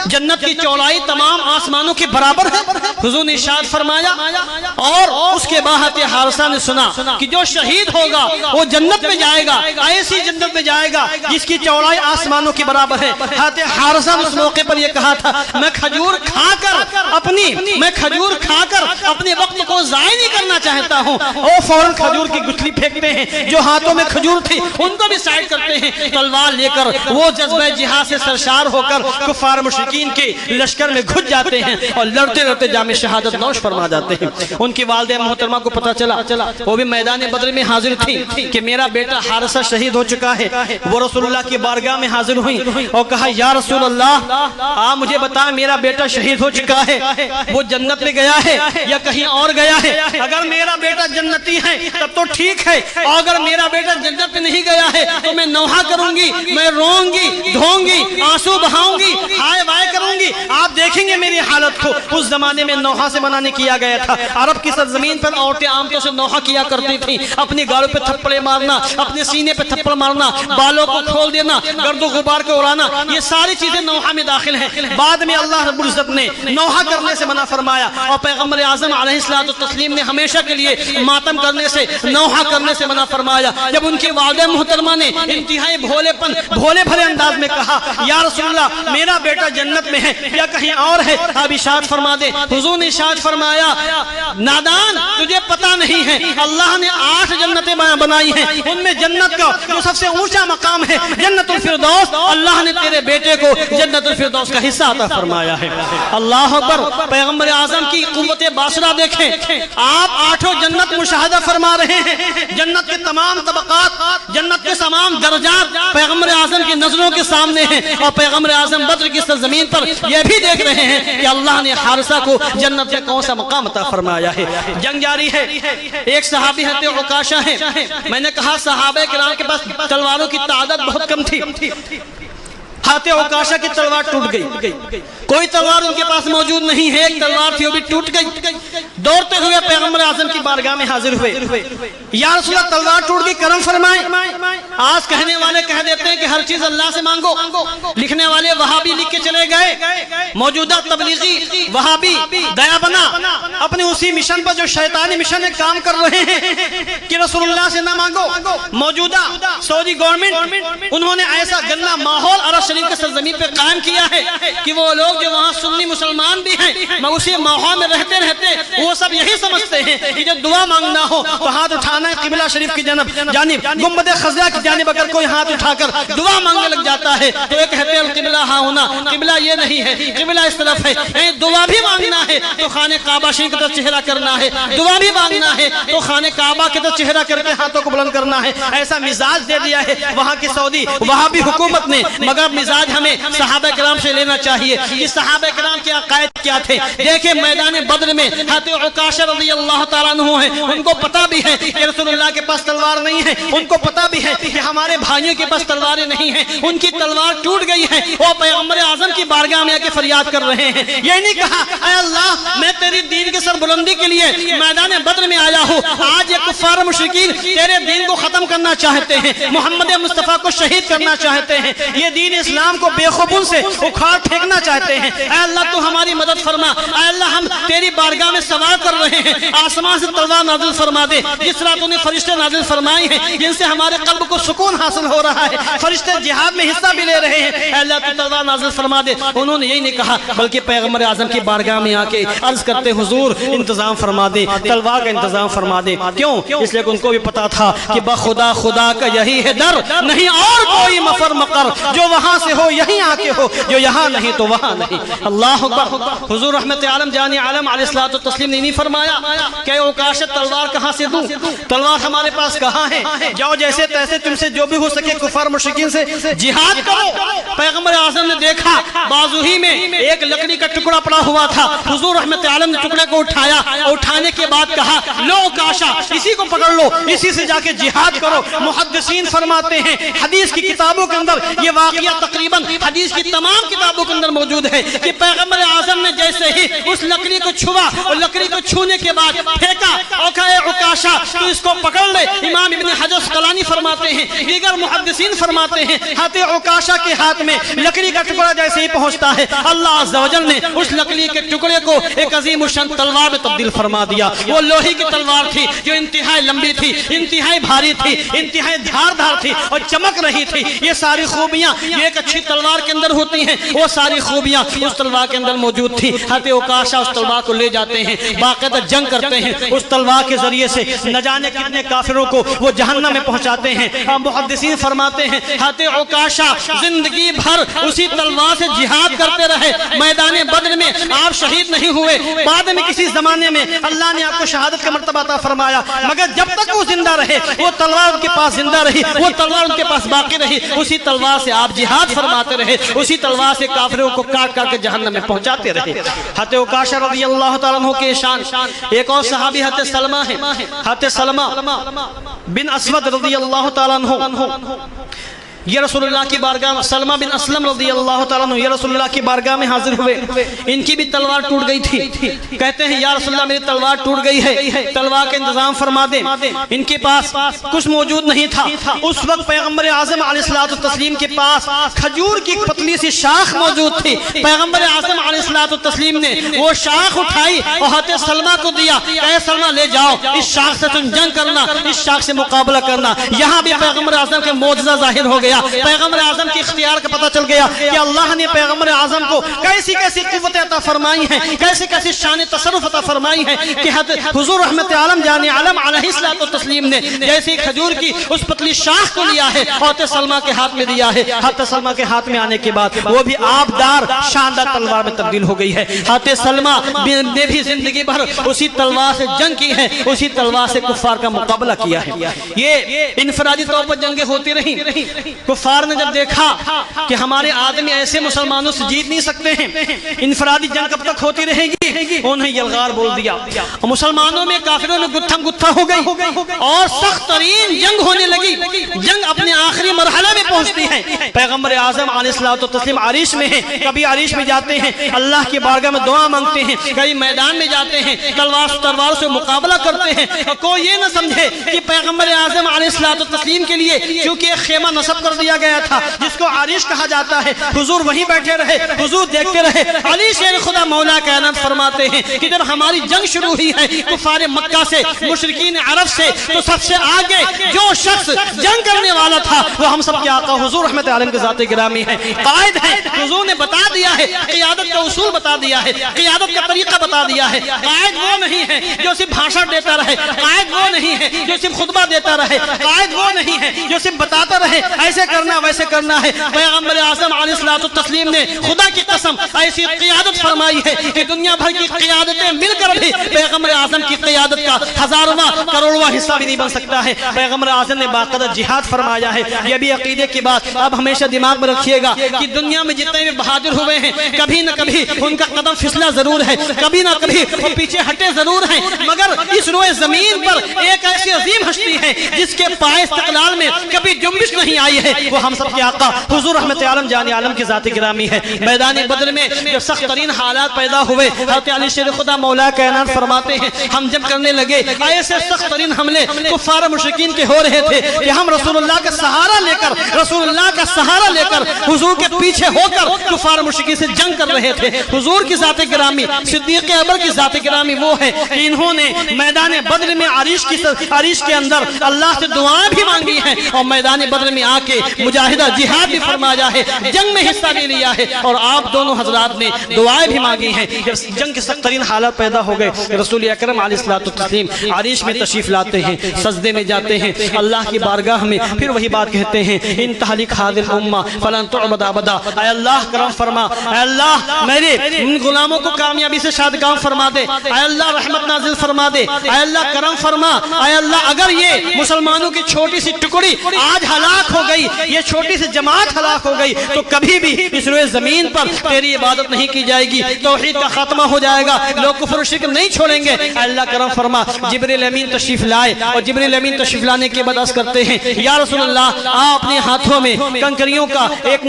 جنت کی چوڑائی تمام آسمانوں کے برابر ہے۔ حضور نے ارشاد فرمایا اور اس کے بعد حضرت حارثہ نے سنا کہ جو شہید ہوگا وہ جنت میں جائے گا، ایسی جنت میں جائے گا جس کی چوڑائی آسمانوں کے برابر ہے۔ حضرت حارثہ حارثہ نے اس موقع پر یہ کہا تھا میں کھجور کھا کر اپنے وقت کو ضائع نہیں کرنا چاہتا ہوں. اور فوراً کھجور کی گٹھلی پھینکتے ہیں. جو ہاتھوں میں کھجور تھی ان کو بھی سائڈ کرتے ہیں. تلوار لے کر وہ جذبہ جہاد سے سرشار ہو کر کفار مشرکین کے لشکر میں گھس جاتے ہیں اور لڑتے لڑتے جام شہادت نوش فرما جاتے ہیں. ان کی والدہ محترمہ کو پتہ چلا, وہ بھی میدان بدر میں حاضر تھی کہ میرا بیٹا حارثہ شہید ہو چکا ہے. وہ رسول اللہ کی بارگاہ میں حاضر ہوئی اور کہا یا رسول اللہ آپ مجھے بتائیں میرا بیٹا شہید ہو چکا ہے, وہ جنت میں گیا ہے یا کہیں اور گیا ہے؟ اگر میرا بیٹا جنتی ہے تب تو ٹھیک ہے, اور اگر میرا بیٹا جنت میں نہیں گیا ہے تو میں نوحہ کروں گی, میں روں گی, دھوں گی, آنسو بہاؤں گی, ہائے وائے کروں گی. آپ دیکھیں گے میری حالت کو. اس زمانے میں نوحہ سے منع نہیں کیا گیا تھا. عرب کی سرزمین پر عورتیں عام طور سے نوحہ کیا کرتی تھیں. اپنی گالوں پہ تھپڑے مارنا, اپنے سینے پہ تھپڑ مارنا, بالوں کو کھول دینا, گرد و غبار کو اڑانا, یہ ساری چیزیں نوحہ میں داخل ہیں. بعد میں اللہ رب العزت نے نوحہ کرنے سے منع فرمایا اور پیغمبر اعظم علیہ الصلوۃ والتسلیم نے ہمیشہ کے لیے ماتم کرنے سے, نوحہ کرنے سے منع فرمایا. جب ان کی والدہ محترمہ نے انتہائی بھولے بھرے انداز میں کہا یا رسول اللہ میرا بیٹا جنت میں ہے یا کہیں اور ہے, آپ ارشاد فرما دیں. حضور نے ارشاد فرمایا نادان تجھے پتہ نہیں ہے اللہ نے 8 جنتیں بنائی ہیں, ان میں جنت کا جو سب سے اونچا مقام ہے جنت الفردوس, اللہ نے تیرے بیٹے کو جنت الفردوس کا حصہ عطا فرمایا ہے. اللہ اکبر. پیغمبر اعظم کی قوت باصرہ دیکھیں, آپ 8 جنت مشاہدہ فرما رہے ہیں. جنت کے تمام طبقات, جنت کے تمام درجات پیغمبر اعظم کی نظروں کے سامنے ہیں, اور پیغمبر اعظم بدر کی سرزمین پر یہ بھی دیکھ رہے ہیں کہ اللہ نے حارثہ کو جنت میں کون سا مقام عطا فرمایا ہے. جنگ جاری ہے. ایک صحابی حضرت عکاشہ ہیں. میں نے کہا صحابہ کرام کے پاس تلواروں کی تعداد بہت کم تھی. حضرت عکاشہ کی تلوار ٹوٹ گئی, کوئی تلوار ان کے پاس موجود نہیں ہے. ایک تلوار تھی وہ بھی ٹوٹ گئی. دوڑتے ہوئے پیغمبر اعظم کی بارگاہ میں حاضر ہوئے. یا رسول اللہ تلوار ٹوٹ گئی, کرم فرمائیں. آج کہنے والے کہہ دیتے ہیں کہ ہر چیز اللہ سے مانگو, لکھنے والے وہابی لکھ کے چلے گئے. موجودہ تبلیغی وہابی دیا بنا اپنے اسی مشن پر جو شیطانی مشن ہے کام کر رہے ہیں کہ رسول اللہ سے نہ مانگو. موجودہ سعودی گورنمنٹ انہوں نے ایسا گندا ماحول عرب شریف کے سرزمین پہ قائم کیا ہے کہ وہ لوگ جو وہاں سنی مسلمان بھی ہیں میں اسی ماحول میں رہتے وہ سب یہی سمجھتے ہیں کہ جب دعا مانگنا ہو تو ہاتھ اٹھانا ہے قبلہ شریف کی جانب, گنبد خضرا کی جانب. اگر کوئی ہاتھ اٹھا کر دعا مانگنے لگ جاتا ہے تو یہ کہتے ہیں القبلہ ہاں ہونا, قبلہ یہ نہیں ہے, قبلہ اس طرف ہے. دعا بھی مانگنا ہے تو خانہ کعبہ شریف کی طرف چہرہ کرنا ہے, دعا بھی مانگنا ہے تو خانہ کعبہ کی طرف چہرہ کر کے ہاتھوں کو بلند کرنا ہے. ایسا مزاج دے دیا ہے وہاں کی سعودی وہابی حکومت نے. مگر مزاج ہمیں صحابہ کرام سے لینا چاہیے کہ صحابہ کرام کے عقائد کیا تھے. دیکھیں میدان بدر میں حضرت عکاشہ رضی اللہ تعالیٰ عنہ ہیں, ان کو پتا بھی ہے کہ رسول اللہ کے پاس تلوار نہیں ہے, ان کو پتا بھی ہے کہ ہمارے بھائیوں کے پاس تلواریں نہیں ہیں. ان کی تلوار ٹوٹ گئی ہے, وہ پیغمبر اعظم کی بارگاہ میں آ کے فریاد کر رہے ہیں. یہ نہیں کہا اے اللہ میں تیری دین کے سر بلندی کے لیے میدان بدر میں آیا ہوں, آج یہ کفار مشرکین تیرے دین کو ختم کرنا چاہتے ہیں, محمد مصطفیٰ کو شہید کرنا چاہتے ہیں, یہ دین اسلام کو بے خوبوں سے اکھاڑ پھینکنا چاہتے ہیں. اے اللہ تو ہماری مدد فرما. اے اللہ ہم تیری بارگاہ میں سوال کر رہے ہیں, آسمان سے تلوار نازل فرما دے جس طرح تو نے فرشتے نازل فرمائے ہیں جن سے ہمارے قلب کو سکون حاصل ہو رہا ہے. فرشتے جہاد میں حصہ بھی لے رہے ہیں. اے اللہ تو تلوار نازل فرما دے. انہوں نے یہی نہیں کہا بلکہ پیغمبر اعظم کی بارگاہ میں آ کے عرض کرتے حضور انتظام فرما دے, تلوار کا انتظام فرما دے. کیوں؟ اس لیے کہ ان کو بھی پتا تھا کہ بخدا خدا کا یہی ہے در, نہیں اور کوئی مفر مقر, جو وہاں سے ہو یہیں آ کے ہو, جو یہاں نہیں تو وہاں نہیں. اللہ اکبر. حضور رحمت عالم جان عالم علیہ الصلوۃ والتسلیم نے نہیں فرمایا کہ عکاشہ تلوار کہاں سے دوں, تلوار ہمارے پاس کہاں ہے, جاؤ جیسے تیسے تم سے جو بھی ہو سکے کفار مشرکین سے جہاد کرو. پیغمبر اعظم نے دیکھا بازو ہی میں ایک لکڑی کا ٹکڑا پڑا ہوا تھا. حضور رحمت عالم نے ٹکڑے کو اٹھایا, اٹھانے کے بعد کہا لو عکاشہ اسی کو پکڑ لو, اسی سے جا کے جہاد کرو. محدثین فرماتے ہیں حدیث کی کتابوں کے اندر یہ واقعہ تقریباً حدیث کی تمام کتابوں کے اندر موجود ہے کہ پیغمبر اعظم نے جیسے ہی اس لکڑی کو چھوا اور لکڑی کو چھونے کے بعد پھینکا اور کہا عکاشہ تو اس کو پکڑ لے. امام ابن حجر اسقلانی فرماتے ہیں, دیگر محدثین فرماتے ہیں حضرت عکاشہ کے ہاتھ میں لکڑی کا ٹکڑا جیسے ہی پہنچتا ہے اللہ عز و جل نے اس لکڑی کے ٹکڑے کو ایک عظیم الشان تلوار میں تبدیل فرما دیا. وہ لوہے کی تلوار تھی جو انتہائی لمبی تھی، انتہائی بھاری تھی، انتہائی دھاردار تھی اور چمک رہی تھی۔ یہ ساری خوبیاں یہ ایک اچھی تلوار کے اندر ہوتی ہیں، وہ ساری خوبیاں اس تلوار کے اندر موجود تھی۔ حضرت عکاشہ اس تلوار کو لے جاتے ہیں، باقاعدہ جنگ کرتے ہیں، اس تلوار کے ذریعے سے نہ جانے کتنے کافروں کو وہ جہنم میں پہنچاتے ہیں۔ محدثین فرماتے ہیں حضرت عکاشہ زندگی بھر اسی تلوار سے جہاد کرتے رہے، میدان بدر میں آپ شہید نہیں ہوئے، بعد میں کسی زمانے میں اللہ نے آپ کو شہادت کا مرتبہ عطا فرمایا، مگر جب تک وہ زندہ رہے وہ تلوار ان کے پاس زندہ رہی، وہ تلوار ان کے پاس باقی رہی، اسی تلوار سے آپ جہاد فرماتے رہے، اسی تلوار سے کافروں کو کاٹ کاٹ کے جہنم میں پہنچاتے رہے۔ حضرت عکاشہ رضی اللہ تعالیٰ عنہ کے شان ایک اور صحابی حضرت سلمہ ہیں، حضرت سلمہ بن اسود رضی اللہ تعالیٰ عنہ یہ رسول اللہ کی بارگاہ میں، سلمہ بن اسلم رضی اللہ تعالیٰ عنہ یہ رسول اللہ کی بارگاہ میں حاضر ہوئے۔ ان کی بھی تلوار ٹوٹ گئی تھی، کہتے ہیں یا رسول اللہ میری تلوار ٹوٹ گئی ہے، تلوار کا انتظام فرما دیں۔ ان کے پاس کچھ موجود نہیں تھا۔ اس وقت پیغمبر اعظم علیہ الصلوۃ والتسلیم کے پاس کھجور کی پتلی سی شاخ موجود تھی۔ پیغمبر اعظم علیہ الصلوۃ والتسلیم نے وہ شاخ اٹھائی اور حضرت سلمہ کو دیا کہ اے سلمہ لے جاؤ، اس شاخ سے تم جنگ کرنا، اس شاخ سے مقابلہ کرنا۔ یہاں بھی پیغمبر اعظم کے معجزہ ظاہر ہو گیا، پیغمبر اعظم کی اختیار کا پتہ چل گیا کہ اللہ نے پیغمبر اعظم کو کیسی کیسی قوت عطا فرمائی ہیں، کیسی کیسی شان تصرف عطا فرمائی ہیں کہ حضور رحمت عالم جان عالم علیہ الصلوۃ والتسلیم نے جیسی کھجور کی اس پتلی شاخ کو لیا ہے حضرت سلمہ کے ہاتھ میں دیا ہے، حضرت سلمہ کے ہاتھ میں آنے کے بعد وہ بھی آبدار شاندار تلوار میں تبدیل ہو گئی ہے۔ حضرت سلمہ نے بھی زندگی بھر اسی تلوار سے جنگ کی ہے، اسی تلوار سے کفار کا مقابلہ کیا ہے۔ یہ انفرادی طور پر جنگیں ہوتی رہیں، کفار نے جب دیکھا کہ ہمارے آدمی ایسے مسلمانوں سے جیت نہیں سکتے ہیں، انفرادی جنگ کب تک ہوتی رہے گی، انہیں یلغار بول دیا، مسلمانوں میں کافروں میں گتھم گتھا ہو گئی اور سخت ترین جنگ ہونے لگی۔ جنگ اپنے آخری مرحلہ میں پہنچتی ہے۔ پیغمبر اعظم علیہ الصلوۃ والتسلیم عریش میں ہیں، کبھی عریش میں جاتے ہیں اللہ کی بارگاہ میں دعا مانگتے ہیں، کبھی میدان میں جاتے ہیں تلوار سے مقابلہ کرتے ہیں۔ کوئی یہ نہ سمجھے کہ پیغمبر اعظم علیہ الصلوۃ والتسلیم کے لیے کیونکہ ایک خیمہ نصب کر دیا گیا تھا جس کو عریش کہا جاتا ہے، حضور وہیں بیٹھے رہے، حضور دیکھتے رہے۔ علی شیر خدا مولا کائنات فرماتے ہیں کہ جب ہماری جنگ شروع ہوئی ہے کفار مکہ سے، مشرکین عرب سے، تو سب سے آگے جو شخص جنگ کرنے والا تھا وہ ہم سب کے آقا حضور رحمت عالم کے ذات گرامی ہے، قائد ہے۔ حضور نے بتا دیا ہے، قیادت کا اصول بتا دیا ہے، قیادت کا طریقہ بتا دیا ہے۔ قائد وہ نہیں ہے جو صرف بھاشن دیتا رہے، قائد وہ نہیں ہے جو صرف خطبہ دیتا رہے، قائد وہ نہیں ہے جو صرف بتاتا رہے ایسے کرنا ویسے کرنا ہے۔ پیغمبر اعظم علیہ الصلوۃ والتسلیم نے خدا کی قسم ایسی قیادت فرمائی ہے کہ دنیا بھر کی قیادتیں مل کر بھی پیغمبر اعظم کی قیادت کا ہزارواں کروڑواں حصہ بھی نہیں بن سکتا ہے۔ پیغمبر اعظم نے باقاعدہ جہاد فرمایا ہے۔ یہ بھی عقیدے کی بات اب ہمیشہ دماغ میں رکھیے گا کہ دنیا میں جتنے بھی بہادر ہوئے ہیں کبھی نہ کبھی ان کا قدم پھسلا ضرور ہے، کبھی نہ کبھی وہ پیچھے ہٹے ضرور ہیں، مگر اس روئے زمین پر ایک ایسی عظیم ہستی ہے جس کے پائے استقلال میں کبھی جنبش نہیں آئی ہے، وہ ہم سب کے آقا حضور رحمت عالم جان عالم کی ذات گرامی ہے۔ میدان بدر میں جب سخت ترین حالات پیدا ہوئے حضرت علی شیر خدا مولا کائنات فرماتے ہیں ہم جب کرنے لگے ایسے سخت ترین حملے کفار مشرکین کے ہو رہے تھے کہ ہم رسول اللہ کا سہارا لے کر حضور کے پیچھے ہو کر کفار مشرکین سے جنگ کر رہے تھے۔ حضور کی ذات گرامی صدیق اکبر کی ذات گرامی وہ ہے کہ انہوں نے میدان بدر میں عریش کے اندر اللہ سے دعائیں بھی مانگی ہیں اور میدان بدر میں آ کے مجاہدہ جہاد بھی فرمایا ہے، جنگ میں حصہ بھی لیا ہے اور آپ دونوں حضرات نے دعائیں بھی مانگی ہیں۔ جنگ کے سخت ترین حالات پیدا ہو گئے، رسول اکرم علیہ الصلوۃ والتسلیم عریش میں تشریف لاتے ہیں، سجدے میں جاتے ہیں اللہ کی بارگاہ میں، پھر وہی بات کہتے ہیں ان تہلک هذه الامه فلن تعبد ابدا، اے اللہ کرم فرما، اے اللہ میرے ان غلاموں کو کامیابی سے شادکام فرما دے، اے اللہ رحمت نازل فرما دے، اے اللہ کرم فرما، اے اللہ اگر یہ مسلمانوں کی چھوٹی سی ٹکڑی آج ہلاک ہو گئی، یہ چھوٹی سی جماعت ہلاک ہو گئی تو کبھی بھی اس روئے زمین پر تیری عبادت نہیں کی جائے گی، توحید کا خاتمہ ہو جائے گا، لوگ کفر و شرک نہیں چھوڑیں گے۔ اے اللہ کرم فرما۔ جبریل امین تشریف لائے اور جبریل امین تشریف لانے کے بعد عرض کرتے ہیں یا رسول اللہ آپ اپنے ہاتھوں میں کنکریوں کا ایک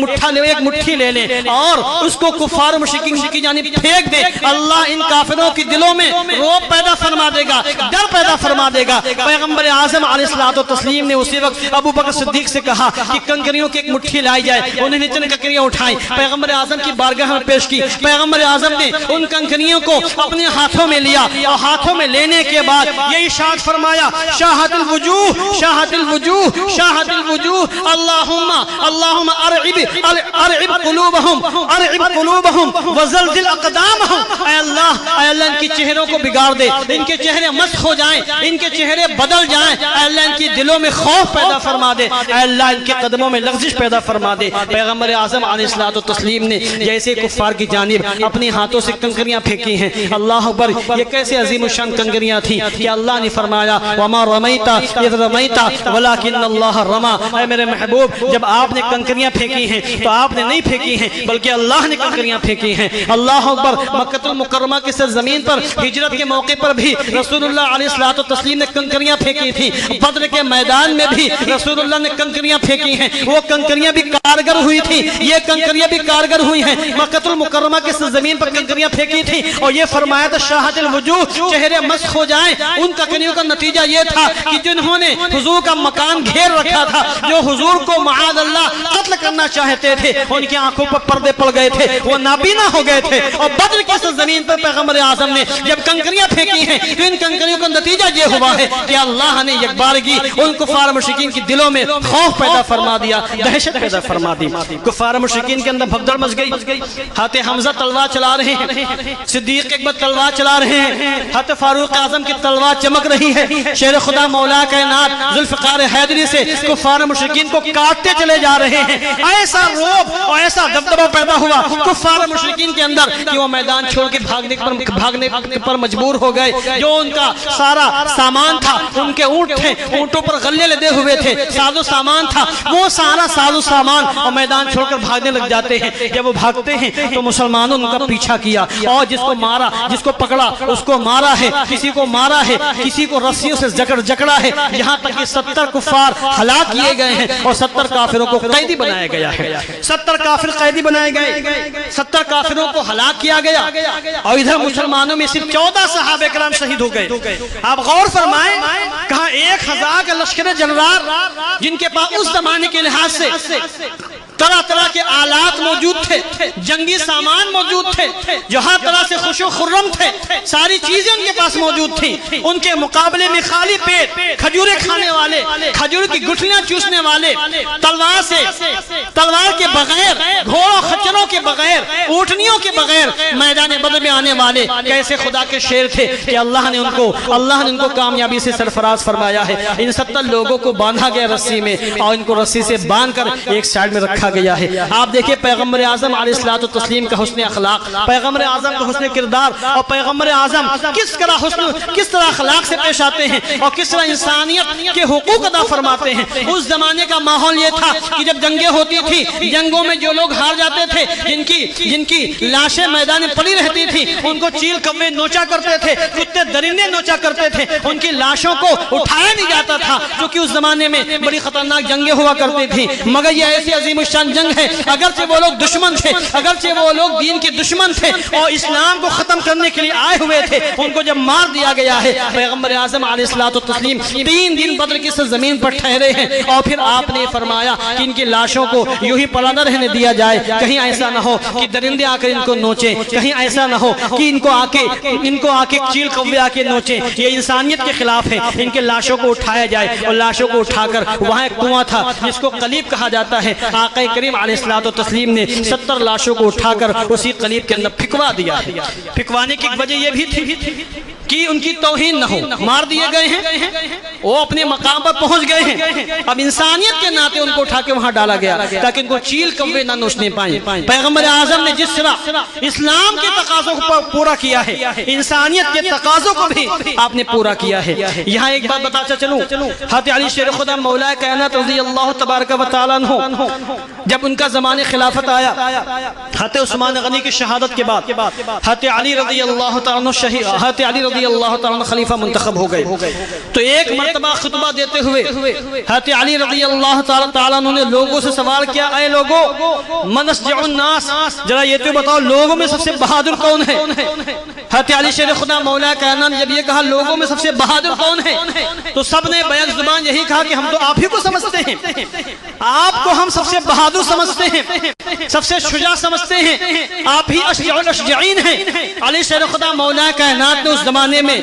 مٹھی لے لیں اور اس کو کفار و مشرکین کی جانب پھینک دیں، اللہ ان کافروں کی دلوں میں رعب پیدا فرما دے گا، ڈر پیدا فرما دے گا۔ پیغمبر اعظم اعظم علیہ السلام نے اسی وقت ابو بکر صدیق سے کہا کہ کنکریوں کی ایک مٹھی لائی جائے. انہوں نے چند کنکریاں اٹھائیں, پیغمبر اعظم کی بارگاہ میں پیش کی. پیغمبر اعظم نے ان کنکریوں کو اپنے ہاتھوں میں لیا اور ہاتھوں میں لینے کے بعد یہ ارشاد فرمایا, شاہت الوجوہ شاہت الوجوہ شاہت الوجوہ اللہم ارعب قلوبہم وزلزل اقدامہم. اے اللہ ان کی چہروں کو بگاڑ دے, ان کے چہرے مسخ ہو جائیں, ان کے چہرے بدل جائیں. اے اللہ ان کی دلوں میں خوف پیدا فرما دے, اے اللہ ان کے قدموں میں لغزش پیدا فرما دے. پیغمبر اعظم علیہ السلام نے جیسے کفار کی جانب اپنے ہاتھوں سے کنکریاں پھینکی ہیں. اللہ اکبر, یہ کیسے عظیم الشان کنکریاں تھیں کہ اللہ نے فرمایا وما رمیت اذ رمیت ولکن اللہ رما. اے میرے محبوب, جب آپ نے کنکریاں پھینکی ہیں تو آپ نے نہیں پھینکی ہیں بلکہ اللہ نے کنکریاں پھینکی ہیں. اللہ اکبر, مکہ المکرمہ کی سرزمین پر ہجرت کے موقع پر بھی رسول اللہ علیہ السلام نے کنکریاں پھینکی تھی. بدر کے میدان میں بھی رسول اللہ نے کنکریاں پھینکی ہیں. وہ کنکریاں بھی کارگر ہوئی تھی, یہ کنکریاں بھی کارگر ہوئی ہیں. مکہ المکرمہ کی زمین پر کنکریاں پھینکی تھی اور یہ فرمایا تھا شاہت الوجوہ, چہرے مسخ ہو جائیں. ان کنکریوں کا نتیجہ یہ تھا کہ جنہوں نے حضور کا مکان گھیر رکھا تھا, جو حضور کو معاذ اللہ قتل کرنا چاہتے تھے, ان کی آنکھوں پر پردے پڑ گئے تھے, وہ نابینا ہو گئے تھے. اور بدر کی زمین پر پیغمبر اعظم نے جب کنکریاں پھینکی ہیں تو ان کنکریوں کا نتیجہ یہ ہوا ہے کہ اللہ نے یک بارگی ان کفار مشرکین کی دلوں میں خوف پیدا فرما دیا, دہشت پیدا فرما دی. کفار مشرکین کے اندر بھگدڑ مچ گئی. حضرت حمزہ تلوار چلا رہے ہیں, صدیق اکبر تلوار چلا رہے ہیں, حضرت فاروق اعظم کی تلوار چمک رہی ہے. شیر خدا مولا کائنات ذوالفقار حیدری سے کفار مشرکین کو کاٹتے چلے جا رہے ہیں. ایسا روب اور ایسا دبدبہ پیدا ہوا کفار مشرکین کے اندر کہ وہ میدان چھوڑ کے بھاگنے پر مجبور ہو گئے. جو ان کا سارا سامان تھا, ان کے اونٹ تھے, اونٹوں پر غلے لدے ہوئے تھے, ساز و سامان تھا, وہ سارا ساز و سامان اور میدان چھوڑ کر بھاگنے لگ جاتے ہیں. جب وہ بھاگتے ہیں تو مسلمانوں نے ان کا پیچھا کیا اور جس کو مارا, جس کو پکڑا اس کو مارا ہے, کسی کو مارا ہے, کسی کو رسیوں سے جکڑا ہے, یہاں تک کہ 70 کفار ہلاک کیے گئے ہیں اور 70 کافروں کو قیدی بنایا گیا ہے. 70 کافر قیدی بنائے گئے, 70 کافروں کو ہلاک کیا گیا اور ادھر مسلمانوں میں صرف 14 صحابہ کرام شہید ہو گئے. آپ غور فرمائیں, کہاں 1000 کا لشکر جنرال جن کے پاس اس زمانے کے لحاظ سے طرح طرح کے آلات موجود تھے, جنگی سامان موجود تھے, جو ہر طرح سے خوش و خرم تھے, ساری چیزیں ان کے پاس موجود تھیں. ان کے مقابلے میں خالی پیٹ کھجوریں کھانے والے, کھجور کی گٹھلیاں چوسنے والے, تلوار کے بغیر, گھوڑوں خچروں کے بغیر, اونٹنیوں کے بغیر میدان بدر میں آنے والے کیسے خدا کے شیر تھے کہ اللہ نے ان کو کامیابی سے سرفراز فرمایا ہے. ان 70 لوگوں کو باندھا گیا رسی میں اور ان کو رسی سے باندھ کر ایک سائیڈ میں رکھا گیا ہے. آپ دیکھیں پیغمبر اعظم علیہ السلام کا حسن اخلاق, پیغمبر اعظم کا حسن کردار, اور پیغمبر اعظم کس طرح اخلاق سے پیش آتے ہیں اور کس طرح انسانیت کے حقوق ادا فرماتے ہیں. اس زمانے کا ماحول یہ تھا کہ جب جنگیں ہوتی تھی, جنگوں میں جو لوگ ہار جاتے تھے, جن کی لاشیں میدان میں پڑی رہتی تھی, ان کو چیل کوے نوچا کرتے تھے, کتے درندے نوچا کرتے تھے, ان کی لاشوں کو اٹھایا نہیں جاتا تھا, کیونکہ اس زمانے میں بڑی خطرناک جنگیں ہوا کرتی تھی. مگر یہ ایسی عظیم الشان جنگ ہے, اگرچہ وہ لوگ دشمن تھے, اگرچہ وہ لوگ دین کے دشمن تھے اور اسلام کو ختم کرنے کے لیے آئے ہوئے تھے, ان کو جب مار دیا گیا ہے, پیغمبر اعظم علیہ السلام 3 دن بدر کی زمین پر ٹھہرے ہیں اور پھر آپ نے فرمایا کہ ان کی لاشوں کو یوں ہی پڑا نہ رہنے دیا جائے, کہیں ایسا نہ ہو کہ درندے آ کر ان کو نوچیں, کہیں ایسا نہ ہو کہ ان کو آ کے چیل کوے آ کے نوچیں. یہ انسانیت کے خلاف ہے. ان کے لاشوں کو اٹھایا جائے اور لاشوں کو اٹھا کر وہاں ایک کنواں تھا جس کو قلیب کہا جاتا ہے, آقا کریم علیہ السلام نے 70 لاشوں کو اٹھا کر اسی قلیب کے اندر پھکوا دیا. پھکوانے کی وجہ یہ بھی تھی کہ ان کی توہین نہ ہو, مار دیے گئے ہیں, وہ اپنے مقام پر پہنچ گئے ہیں, اب انسانیت کے ناطے ان کو اٹھا کے وہاں ڈالا گیا تاکہ ان کو چیل کوے نہ نوچنے پائیں. پیغمبر اعظم نے جس طرح اسلام کے تقاضوں کو پورا کیا ہے, انسانیت کے تقاضوں کو بھی آپ نے پورا کیا ہے. یہاں ایک بات بتاتا چلوں, حضرت علی شیر خدا مولا کائنات رضی اللہ تبارک و تعالیٰ عنہ جب ان کا زمان خلافت آیا, حضرت عثمان غنی کی شہادت کے بعد حضرت علی رضی اللہ تعالیٰ عنہ رضی اللہ تعالیٰ خلیفہ منتخب ہو گئے تو ایک مرتبہ خطبہ دیتے ہوئے حضرت علی رضی اللہ تعالیٰ نے لوگوں سے سوال کیا، اے لوگوں من اشجع الناس، ذرا یہ تو بتاؤ لوگوں میں سب سے بہادر کون ہے؟ حضرت علی شیر خدا مولا کائنات نے جب یہ کہا لوگوں میں سب سے بہادر کون ہے تو سب نے بیک زبان یہی کہا کہ ہم تو آپ ہی کو سمجھتے ہیں، آپ کو ہم سب سے بہادر سمجھتے ہیں، سب سے شجاع سمجھتے ہیں، آپ ہی اشجع الاشجعین ہیں۔ علی شیر خدا مولا کائنات نے اس زمانے میں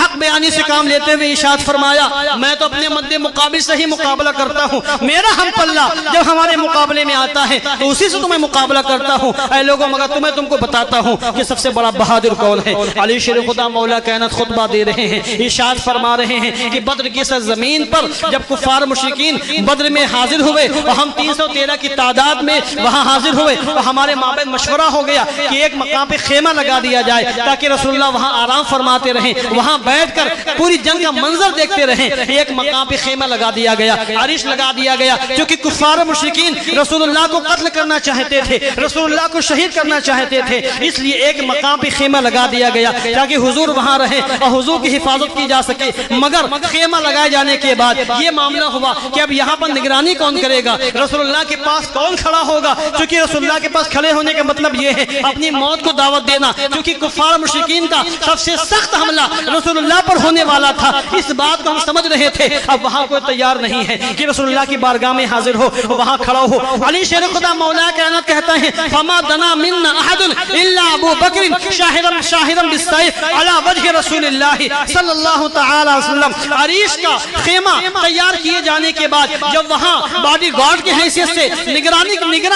حق بیانی سے کام لیتے ہوئے ارشاد فرمایا، میں تو اپنے مد مقابل سے ہی مقابلہ کرتا ہوں، میرا ہم پلہ جب ہمارے مقابلے میں آتا ہے تو اسی سے تمہیں مقابلہ کرتا ہوں۔ اے لوگوں مگر تم کو بتاتا ہوں کہ سب سے بڑا بہادر کون ہے۔ علی شیر خدا مولا کائنات خطبہ دے رہے ہیں، ارشاد فرما رہے ہیں کہ بدر کی سرزمین پر جب کفار مشرکین بدر میں حاضر ہوئے اور ہم 313 کی تعداد میں وہاں حاضر ہوئے اور ہمارے مابین مشورہ ہو گیا کہ ایک مقام پہ خیمہ لگا دیا جائے تاکہ رسول اللہ وہاں آرام فرماتے رہیں، وہاں بیٹھ کر پوری جنگ کا منظر دیکھتے رہیں۔ ایک مقام پہ خیمہ لگا دیا گیا، عرش لگا دیا گیا، کیونکہ کفار مشرکین رسول اللہ کو قتل کرنا چاہتے تھے، رسول اللہ کو شہید کرنا چاہتے تھے، اس لیے ایک مقام پہ خیمہ لگا دیا گیا تاکہ حضور وہاں رہے اور حضور کی حفاظت کی جا سکے۔ مگر خیمہ لگائے جانے کے بعد یہ معاملہ ہوا کہ اب یہاں پر نگرانی کون کرے گا، رسول اللہ کے پاس کون کھڑا ہوگا، چونکہ رسول اللہ کے پاس کھڑے ہونے کا مطلب یہ ہے اپنی موت کو دعوت دینا، کیونکہ کفار مشرکین کا سب سے سخت حملہ رسول اللہ پر ہونے والا تھا، اس بات کو ہم سمجھ رہے تھے۔ اب وہاں کوئی تیار نہیں ہے کہ رسول اللہ کی بارگاہ میں حاضر ہو، وہاں کھڑا ہو۔ علی شیر خدا مولا کائنات کہتا ہے فما دنا منا احد الا ابو بکر شاہدا بالسیف علی وجہ رسول اللہ صلی اللہ تعالی وسلم۔ عریش کا خیمہ تیار کیے جانے کے بعد جب وہاں باڈی گارڈ کی حیثیت سے نگراں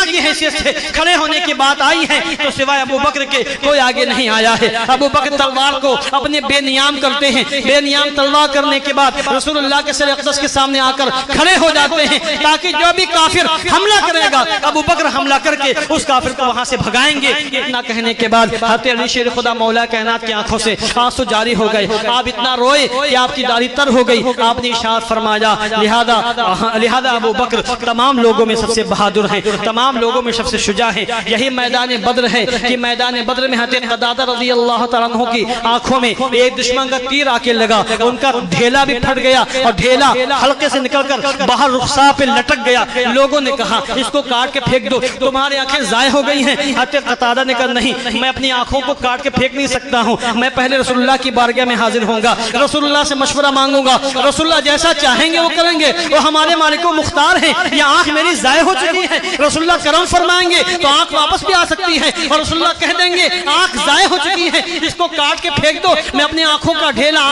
کی حیثیت سے کھڑے ہونے کی بات آئی ہے تو سوائے ابو بکر کے کوئی آگے نہیں آیا ہے۔ ابو بکر تلوار کو اپنے بے نیام کرتے ہیں، بے نیام تلوار کرنے کے بعد رسول اللہ کے سر اقدس کے سامنے آ کر کھڑے ہو جاتے ہیں تاکہ جو بھی کافر حملہ کرے گا ابو بکر حملہ کر کے اس کافر کو وہاں سے بھگائیں گے۔ اتنا کہنے کے بعد حضرت علی شیر خدا مولا کائنات کی آنکھوں سے آنسو جاری ہو گئے، آپ اتنا روئے کہ آپ کی داڑھی تر ہو گئی۔ آپ نے ارشاد فرمایا لہذا ابو بکر تمام لوگوں میں سب سے بہادر ہیں، تمام لوگوں میں سب سے شجاع ہیں۔ یہی میدان بدر ہے کہ میدان بدر میں حضرت قتادہ رضی اللہ تعالیٰ عنہ کی آنکھوں میں ایک دشمن کا تیر آ کے لگا، ان کا ڈھیلا بھی پھٹ گیا اور ڈھیلا حلقے سے نکل کر باہر رخسار پہ لٹک گیا۔ لوگوں نے کہا اس کو کاٹ کے پھینک دو، تمہاری آنکھیں ضائع ہو گئی ہیں۔ حضرت قتادہ نے کہا نہیں، میں اپنی آنکھوں کو کاٹ کے پھینک نہیں سکتا ہوں، میں پہلے رسول اللہ کی بارگاہ میں حاضر ہوں گا، رسول اللہ سے مشورہ مانگوں گا، رسول اللہ جیسا چاہیں گے وہ کریں گے، وہ ہمارے مالک و مختار ہیں۔ یہ آنکھ میری ضائع ہو چکی ہے، رسول اللہ کرم فرمائیں گے تو آنکھ واپس بھی آ سکتی ہے، اور رسول اللہ کہہ دیں گے آنکھ ضائع ہو چکی ہے اس کو کاٹ کے پھینک دو، میں اپنی آنکھوں کا ڈھیلا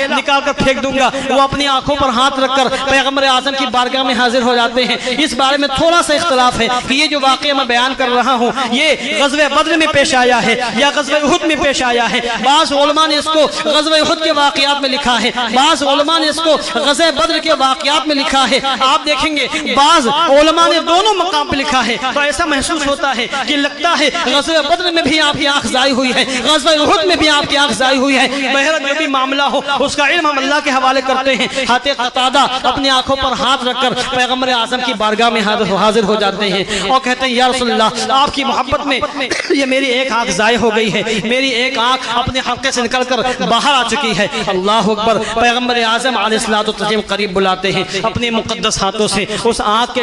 نکال کر پھینک دوں گا۔ وہ اپنی آنکھوں پر ہاتھ رکھ کر پیغمبر اعظم کی بارگاہ میں حاضر ہو جاتے ہیں۔ اس بارے میں تھوڑا سا اختلاف ہے کہ یہ جو واقعہ میں بیان کر رہا ہوں یہ غزوہ بدر میں پیش آیا ہے یا غزوہ احد میں پیش آیا ہے۔ بعض علماء نے اس کو غزوہ احد کے واقعات میں لکھا ہے، بعض علماء نے اس کو غزوہ بدر کے واقعات میں لکھا ہے۔ آپ دیکھیں گے بعض علماء نے دونوں مقام پہ لکھا ہے تو ایسا محسوس ہوتا ہے کہ لگتا ہے غزوہ بدر میں بھی آپ کی آنکھ ضائع ہوئی ہے، غزوہ احد میں بھی آپ کی آنکھ ضائع ہوئی ہے۔ بہرحال جو بھی معاملہ ہو اس کا علم ہم اللہ کے حوالے کرتے ہیں۔ حضرت قتادہ اپنی آنکھوں پر ہاتھ رکھ کر پیغمبر اعظم کی بارگاہ میں حاضر ہو جاتے ہیں اور کہتے ہیں یا رسول اللہ آپ کی محبت میں یہ میری ایک آنکھ ضائع ہو گئی ہے، میری ایک آنکھ اپنے حلقے سے نکل کر باہر آ چکی ہے۔ اللہ اکبر۔ پیغمبر اعظم علیہ الصلوۃ والتسلیم قریب بلاتے ہیں، اپنے مقدس ہاتھوں سے اس آنکھ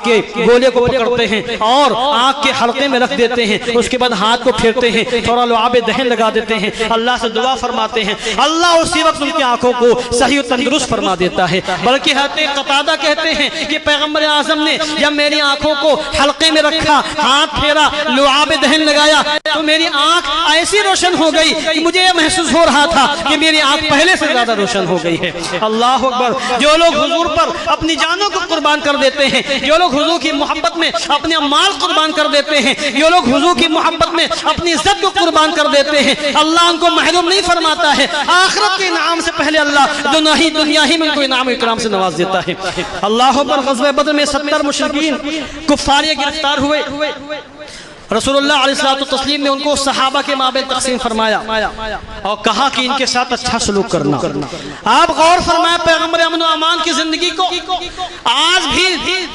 کے گولے کو پکڑتے ہیں اور آنکھ کے حلقے میں رکھ دیتے ہیں، اس کے بعد ہاتھ کو پھیرتے ہیں، تھوڑا لعاب دہن لگا دیتے ہیں، اللہ سے دعا فرماتے ہیں، اللہ اسی وقت ان کی آنکھوں کو صحیح و تندرست فرما دیتا ہے۔ بلکہ حضرت قتادہ کہتے ہیں کہ پیغمبر اعظم نے جب میری آنکھوں کو حلقے میں رکھا، ہاتھ پھیرا، لعاب دہن لگایا تو میری آنکھ ایسی روشن ہو گئی کہ مجھے یہ محسوس ہو رہا تھا کہ میری آنکھ پہلے سے زیادہ روشن ہو گئی ہے۔ اللہ اکبر۔ جو لوگ حضور پر اپنی جانوں کو قربان کر دیتے ہیں، جو لوگ حضور کی محبت میں اپنے مال قربان کر دیتے ہیں، جو لوگ حضور کی محبت میں اپنی عزت کو قربان کر دیتے ہیں، اللہ ان کو محروم نہیں فرماتا ہے، آخرت کے انعام سے پہلے اللہ دنیا ہی میں ان کو انعام و اکرام سے نواز دیتا ہے۔ اللہ اکبر۔ غزوہ بدر میں 70 مشرکین کفار گرفتار ہوئے رسول اللہ علیہ السلام نے ان کو صحابہ کے مابین تقسیم فرمایا اور کہا کہ ان کے ساتھ اچھا سلوک کرنا۔ آپ غور فرمائیں پیغمبر امن و امان کی زندگی کو، آج بھی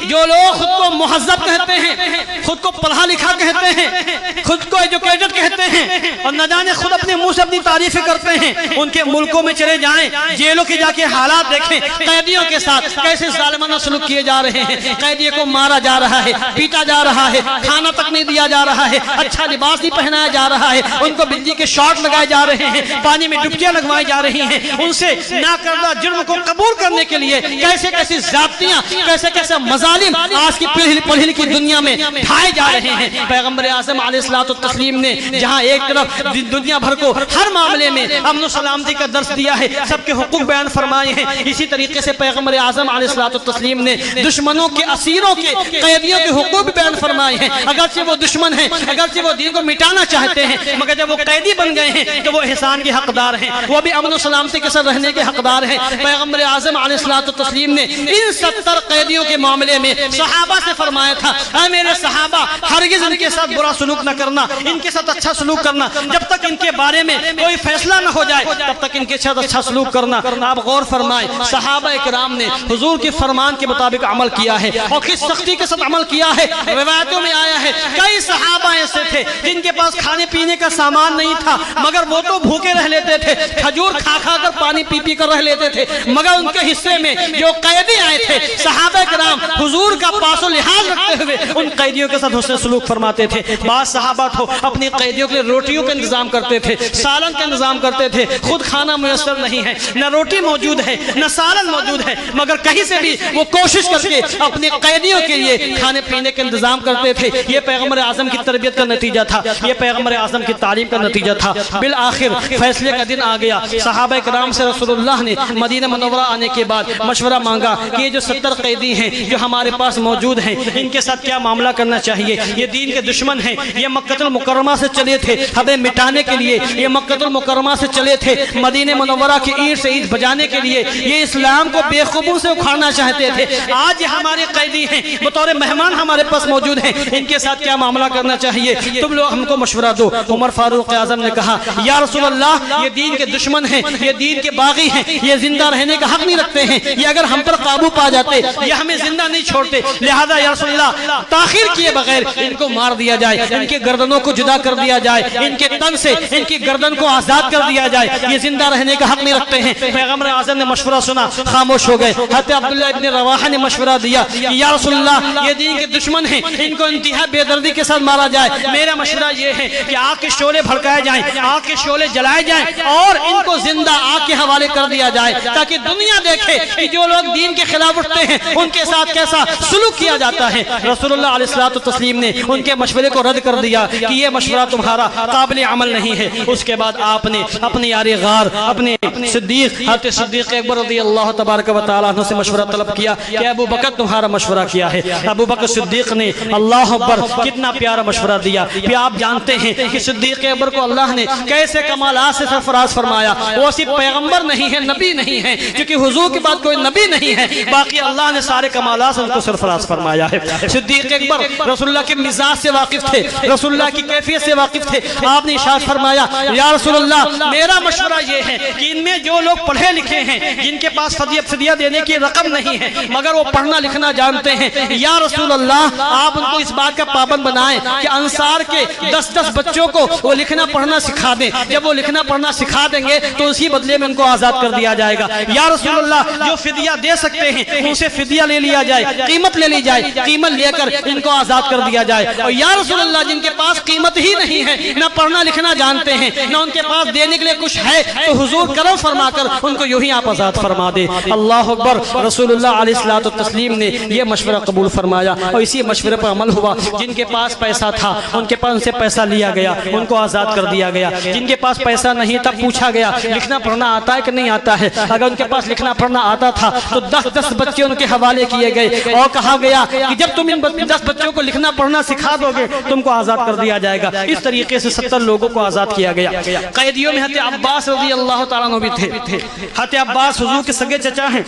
جو لوگ خود کو مہذب کہتے ہیں، خود کو پڑھا لکھا کہتے ہیں، خود کو ایجوکیٹڈ کہتے ہیں اور نہ جانے خود اپنے منہ سے اپنی تعریفیں کرتے ہیں، ان کے ملکوں میں چلے جائیں، جیلوں کے جا کے حالات دیکھیں، قیدیوں کے ساتھ کیسے ظالمانہ سلوک کیے جا رہے ہیں، قیدیوں کو مارا جا رہا ہے، پیٹا جا رہا ہے، کھانا تک نہیں دیا جا رہا ہے، اچھا لباس نہیں پہنایا جا رہا ہے، ان کو بجلی کے شاٹ لگائے جا رہے ہیں، پانی میں ڈبکیاں لگوائی جا رہی ہیں، ان سے ناکردہ جرم کو قبول کرنے کے لیے کیسے کیسی زیادتیاں، کیسے کیسے مظالم آج کی پڑھی لکھی دنیا میں ڈھائے جا رہے ہیں۔ پیغمبر اعظم علیہ السلام نے جہاں ایک طرف دنیا بھر کو ہر معاملے میں امن و سلامتی کا درس دیا ہے، سب کے حقوق بیان فرمائے ہیں، اسی طریقے سے پیغمبر اعظم علیہ السلام نے دشمنوں کے، اسیروں کے، قیدیوں کے حقوق بیان فرمائے ہیں۔ اگرچہ وہ دشمن ہیں، اگرچہ وہ دین کو مٹانا چاہتے ہیں، مگر جب وہ قیدی بن گئے ہیں تو وہ احسان کے حقدار ہیں، وہ بھی امن و سلامتی کے ساتھ رہنے کے حقدار ہیں۔ پیغمبر اعظم علیہ السلام نے ان 70 قیدیوں کے معاملے میں صحابہ سے فرمایا تھا، اے میرے صحابہ ہرگز ان کے ساتھ برا سلوک نہ کرنا، ان کے ساتھ اچھا سلوک کرنا، جب تک ان کے بارے میں کوئی فیصلہ نہ ہو جائے تب تک ان کے ساتھ اچھا سلوک کرنا۔ آپ غور فرمائیں صحابہ اکرام نے حضور کے فرمان کے مطابق عمل کیا ہے اور کس سختی کے ساتھ عمل کیا ہے۔ روایتوں میں آیا ہے کئی صحابہ ایسے تھے جن کے پاس کھانے پینے کا سامان نہیں تھا، مگر وہ تو بھوکے رہ لیتے تھے، کھجور کھا کھا کر پانی پی پی کر رہ لیتے تھے، مگر ان کے حصے میں جو قیدی آئے تھے صحابہ کرام حضور کا پاس و لحاظ رکھتے ہوئے ان قیدیوں کے ساتھ حسن سلوک فرماتے تھے۔ بعض صحابہ تو اپنی قیدیوں کے لیے روٹیوں کا انتظام کرتے تھے، سالن کا انتظام کرتے تھے، خود کھانا میسر نہیں ہے، نہ روٹی موجود ہے نہ سالن موجود ہے، مگر کہیں سے بھی وہ کوشش کر کے اپنے قیدیوں کے لیے کھانے پینے کا انتظام کرتے تھے۔ یہ پیغمبر اعظم کی تربیت کا نتیجہ تھا، یہ پیغمبر اعظم کی تعلیم کا نتیجہ تھا۔ بالآخر فیصلے کا دن آ گیا، صحابہ کرام سے رسول اللہ نے مدینہ منورہ آنے کے بعد مشورہ مانگا کہ یہ جو 70 قیدی ہیں جو ہمارے پاس موجود ہیں ان کے ساتھ کیا معاملہ کرنا چاہیے۔ یہ دین کے دشمن ہیں، یہ مکہ المکرمہ سے چلے تھے ہمیں مٹانے کے لیے، یہ مکہ المکرمہ سے چلے تھے مدینہ منورہ کی اینٹ سے اینٹ بجانے کے لیے، یہ اسلام کو بے خوبوں سے اکھاڑنا چاہتے تھے۔ آج یہ ہمارے قیدی ہیں، بطور مہمان ہمارے پاس موجود ہیں، ان کے ساتھ کیا معاملہ کرنا چاہیے، تم لوگ ہم کو مشورہ دو۔ عمر فاروق اعظم نے کہا یا رسول اللہ یہ دین کے دشمن ہیں، یہ دین کے باغی ہیں، یہ زندہ رہنے کا حق نہیں رکھتے ہیں، یہ اگر ہم پر قابو پا جاتے یہ ہمیں زندہ نہیں چھوڑتے، لہذا یا رسول اللہ تاخیر کیے بغیر ان کو مار دیا جائے، ان کے گردنوں کو جدا کر دیا جائے، ان کے تن سے ان کی گردن کو آزاد کر دیا جائے، یہ زندہ رہنے کا حق نہیں رکھتے ہیں۔ پیغمبر اعظم نے مشورہ سنا، خاموش ہو گئے۔ حضرت عبداللہ ابن رواحہ نے مشورہ دیا کہ یا رسول اللہ یہ دین کے دشمن ہیں، ان کو انتہا بے دردی کے ساتھ مارا جائے۔ میرا مشورہ یہ ہے کہ آگ کے شعلے بھڑکائے جائیں، آگ کے شعلے جلائے جائیں اور ان کو زندہ آگ کے حوالے کر دیا جائے تاکہ دنیا دیکھے کہ جو لوگ دین کے خلاف اٹھتے ہیں ان کے ساتھ کیسا سلوک کیا جاتا ہے۔ رسول اللہ علیہ السلام نے ان کے مشورے کو رد کر دیا کہ یہ مشورہ تمہارا قابل عمل نہیں ہے۔ اس کے بعد آپ نے اپنے یار غار اپنے صدیق حضرت صدیق اکبر رضی اللہ تبارک و تعالیٰ عنہ سے مشورہ طلب کیا کہ ابو بکر تمہارا مشورہ کیا ہے۔ ابو بکر صدیق نے اللہ اکبر کتنا پیارا مشورہ دیا۔ پھر آپ جانتے ہیں کہ صدیق اکبر کو اللہ نے کیسے کمالات سے سرفراز فرمایا۔ وہ صرف پیغمبر نہیں ہے، نبی نہیں ہے، کیونکہ حضور کے بعد کوئی نبی نہیں ہے، باقی اللہ نے سارے کمالات سے ان کو سرفراز فرمایا ہے۔ صدیق اکبر رسول اللہ کے مزاج سے واقف تھے، رسول اللہ کی کیفیت سے واقف تھے۔ آپ نے ارشاد فرمایا یا رسول اللہ میرا مشورہ یہ ہے کہ ان میں جو لوگ پڑھے لکھے ہیں، جن کے پاس فدیہ دینے کی رقم نہیں ہے مگر وہ پڑھنا لکھنا جانتے ہیں، یا رسول اللہ آپ ان کو اس بات کا پابند بنائیں کہ انصار کے 10 بچوں کو وہ لکھنا پڑھنا سکھا دیں۔ جب وہ لکھنا پڑھنا سکھا دیں گے تو اسی بدلے میں ان کو آزاد کر دیا جائے گا۔ یا رسول اللہ جو فدیہ دے سکتے ہیں ان سے فدیہ لے لیا جائے، قیمت لے لی جائے، قیمت لے کر ان کو آزاد کر دیا جائے۔ اور یا رسول اللہ جن کے پاس قیمت ہی نہیں ہے، نہ پڑھنا لکھنا جانتے ہیں، نہ ان کے پاس دینے کے لیے کچھ ہے، تو حضور کرم فرما کر ان کو یوں ہی آپ آزاد فرما دے۔ اللہ اکبر۔ رسول اللہ علیہ السلام نے یہ مشورہ قبول فرمایا اور اسی مشورے پر عمل ہوا۔ جن کے پاس پیسہ تھا ان کے پاس ان سے پیسہ لیا گیا، ان کو آزاد کر دیا گیا۔ جن کے پاس پیسہ نہیں تھا پوچھا گیا لکھنا پڑھنا آتا ہے کہ نہیں آتا ہے۔ اگر ان کے پاس لکھنا پڑھنا آتا تھا تو 10 بچے ان کے حوالے کیے گئے اور کہا گیا کہ جب تم ان 10 بچوں کو لکھنا پڑھنا سکھا دو گے تم کو آزاد کر دیا جائے گا۔ اس طریقے سے 70 لوگوں کو آزاد کیا گیا۔ قیدیوں میں حضرت عباس رضی اللہ تعالیٰ عنہ بھی تھے۔ حضرت عباس حضور کے سگے چچا ہیں،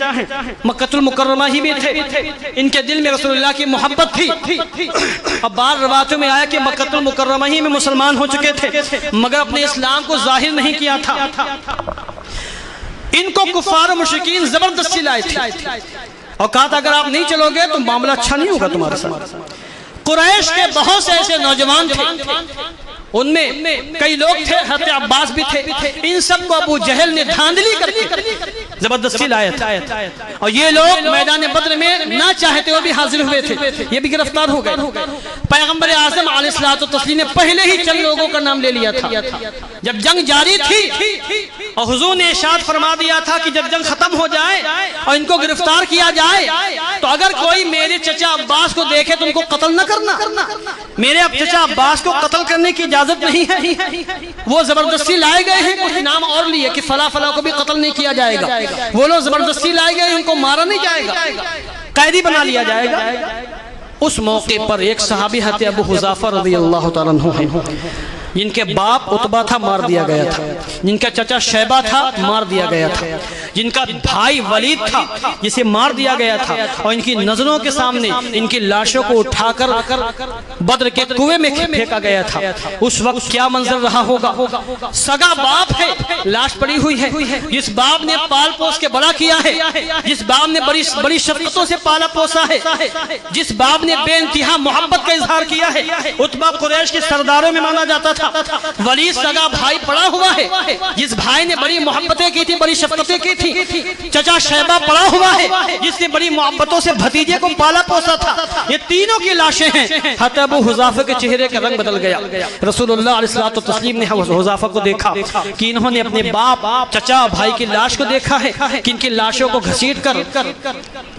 مکہ المکرمہ ہی بھی تھے، ان کے دل میں رسول اللہ کی محبت تھی۔ اب بعض روایتوں روایتوں میں آیا کہ مکہ المکرمہ ہی میں مسلمان ہو چکے تھے مگر اپنے اسلام کو ظاہر نہیں کیا تھا. ان کو کفار و مشرکین زبردستی لائے تھے اور کہا تھا اگر آپ نہیں چلو گے تو معاملہ اچھا نہیں ہوگا تمہارے ساتھ. قریش کے بہت سے ایسے نوجوان تھے, ان میں کئی لوگ تھے, حضرت عباس بھی تھے, ان سب کو ابو جہل نے دھاندلی کر زبردستی لایا تھا اور یہ لوگ میدان بدر میں نہ چاہتے ہوئے بھی حاضر ہوئے تھے, یہ بھی گرفتار ہو گئے. پیغمبر اعظم علیہ الصلوۃ والتسلیم نے پہلے ہی چند لوگوں کا نام لے لیا تھا. جب جنگ جاری تھی اور حضور نے ارشاد فرما دیا تھا کہ جب جنگ ختم ہو جائے اور ان کو گرفتار کیا جائے تو اگر کوئی میرے چچا عباس کو دیکھے تو ان کو قتل نہ کرنا, میرے چچا عباس کو قتل کرنے کی اجازت نہیں ہے. وہ زبردستی لائے گئے ہیں, کچھ نام اور لیے کہ فلاں فلاں کو بھی قتل نہیں کیا جائے گا, وہ لوگ زبردستی لائے گئے, ان کو مارا نہیں جائے گا, قیدی بنا لیا جائے گا. اس موقع پر ایک صحابی حضرت ابو حذافہ رضی اللہ تعالیٰ عنہ ہیں, جن کے باپ عتبہ تھا مار دیا گیا تھا, جن کا چچا شیبہ تھا مار دیا گیا تھا, جن کا بھائی ولید تھا جسے مار دیا گیا تھا, اور ان کی نظروں کے سامنے ان کی لاشوں کو اٹھا کر بدر کے کنویں میں پھینکا گیا تھا. اس وقت کیا منظر رہا ہوگا. سگا باپ ہے, لاش پڑی ہوئی ہے, جس باپ نے پال پوس کے بڑا کیا ہے, جس باپ نے بڑی شفقتوں سے پالا پوسا ہے, جس باپ نے بے انتہا محبت کا اظہار کیا ہے. عتبہ قریش کے سرداروں میں مانا جاتا تھا. ولید سگا بھائی پڑا ہوا ہے, جس بھائی نے بڑی محبتیں کی تھی, بڑی شفقتیں کی تھی. چچا شیبہ پڑا ہوا ہے, جس نے بڑی محبتوں سے بھتیجے کو پالا پوسا تھا. یہ تینوں کی لاشیں ہیں. حضرت ابو حذافہ کے چہرے کا رنگ بدل گیا. رسول اللہ علیہ الصلوۃ والتسلیم نے حذافہ کو دیکھا کہ انہوں نے اپنے باپ, چچا, بھائی کی لاش کو دیکھا ہے کہ ان کی لاشوں کو گھسیٹ کر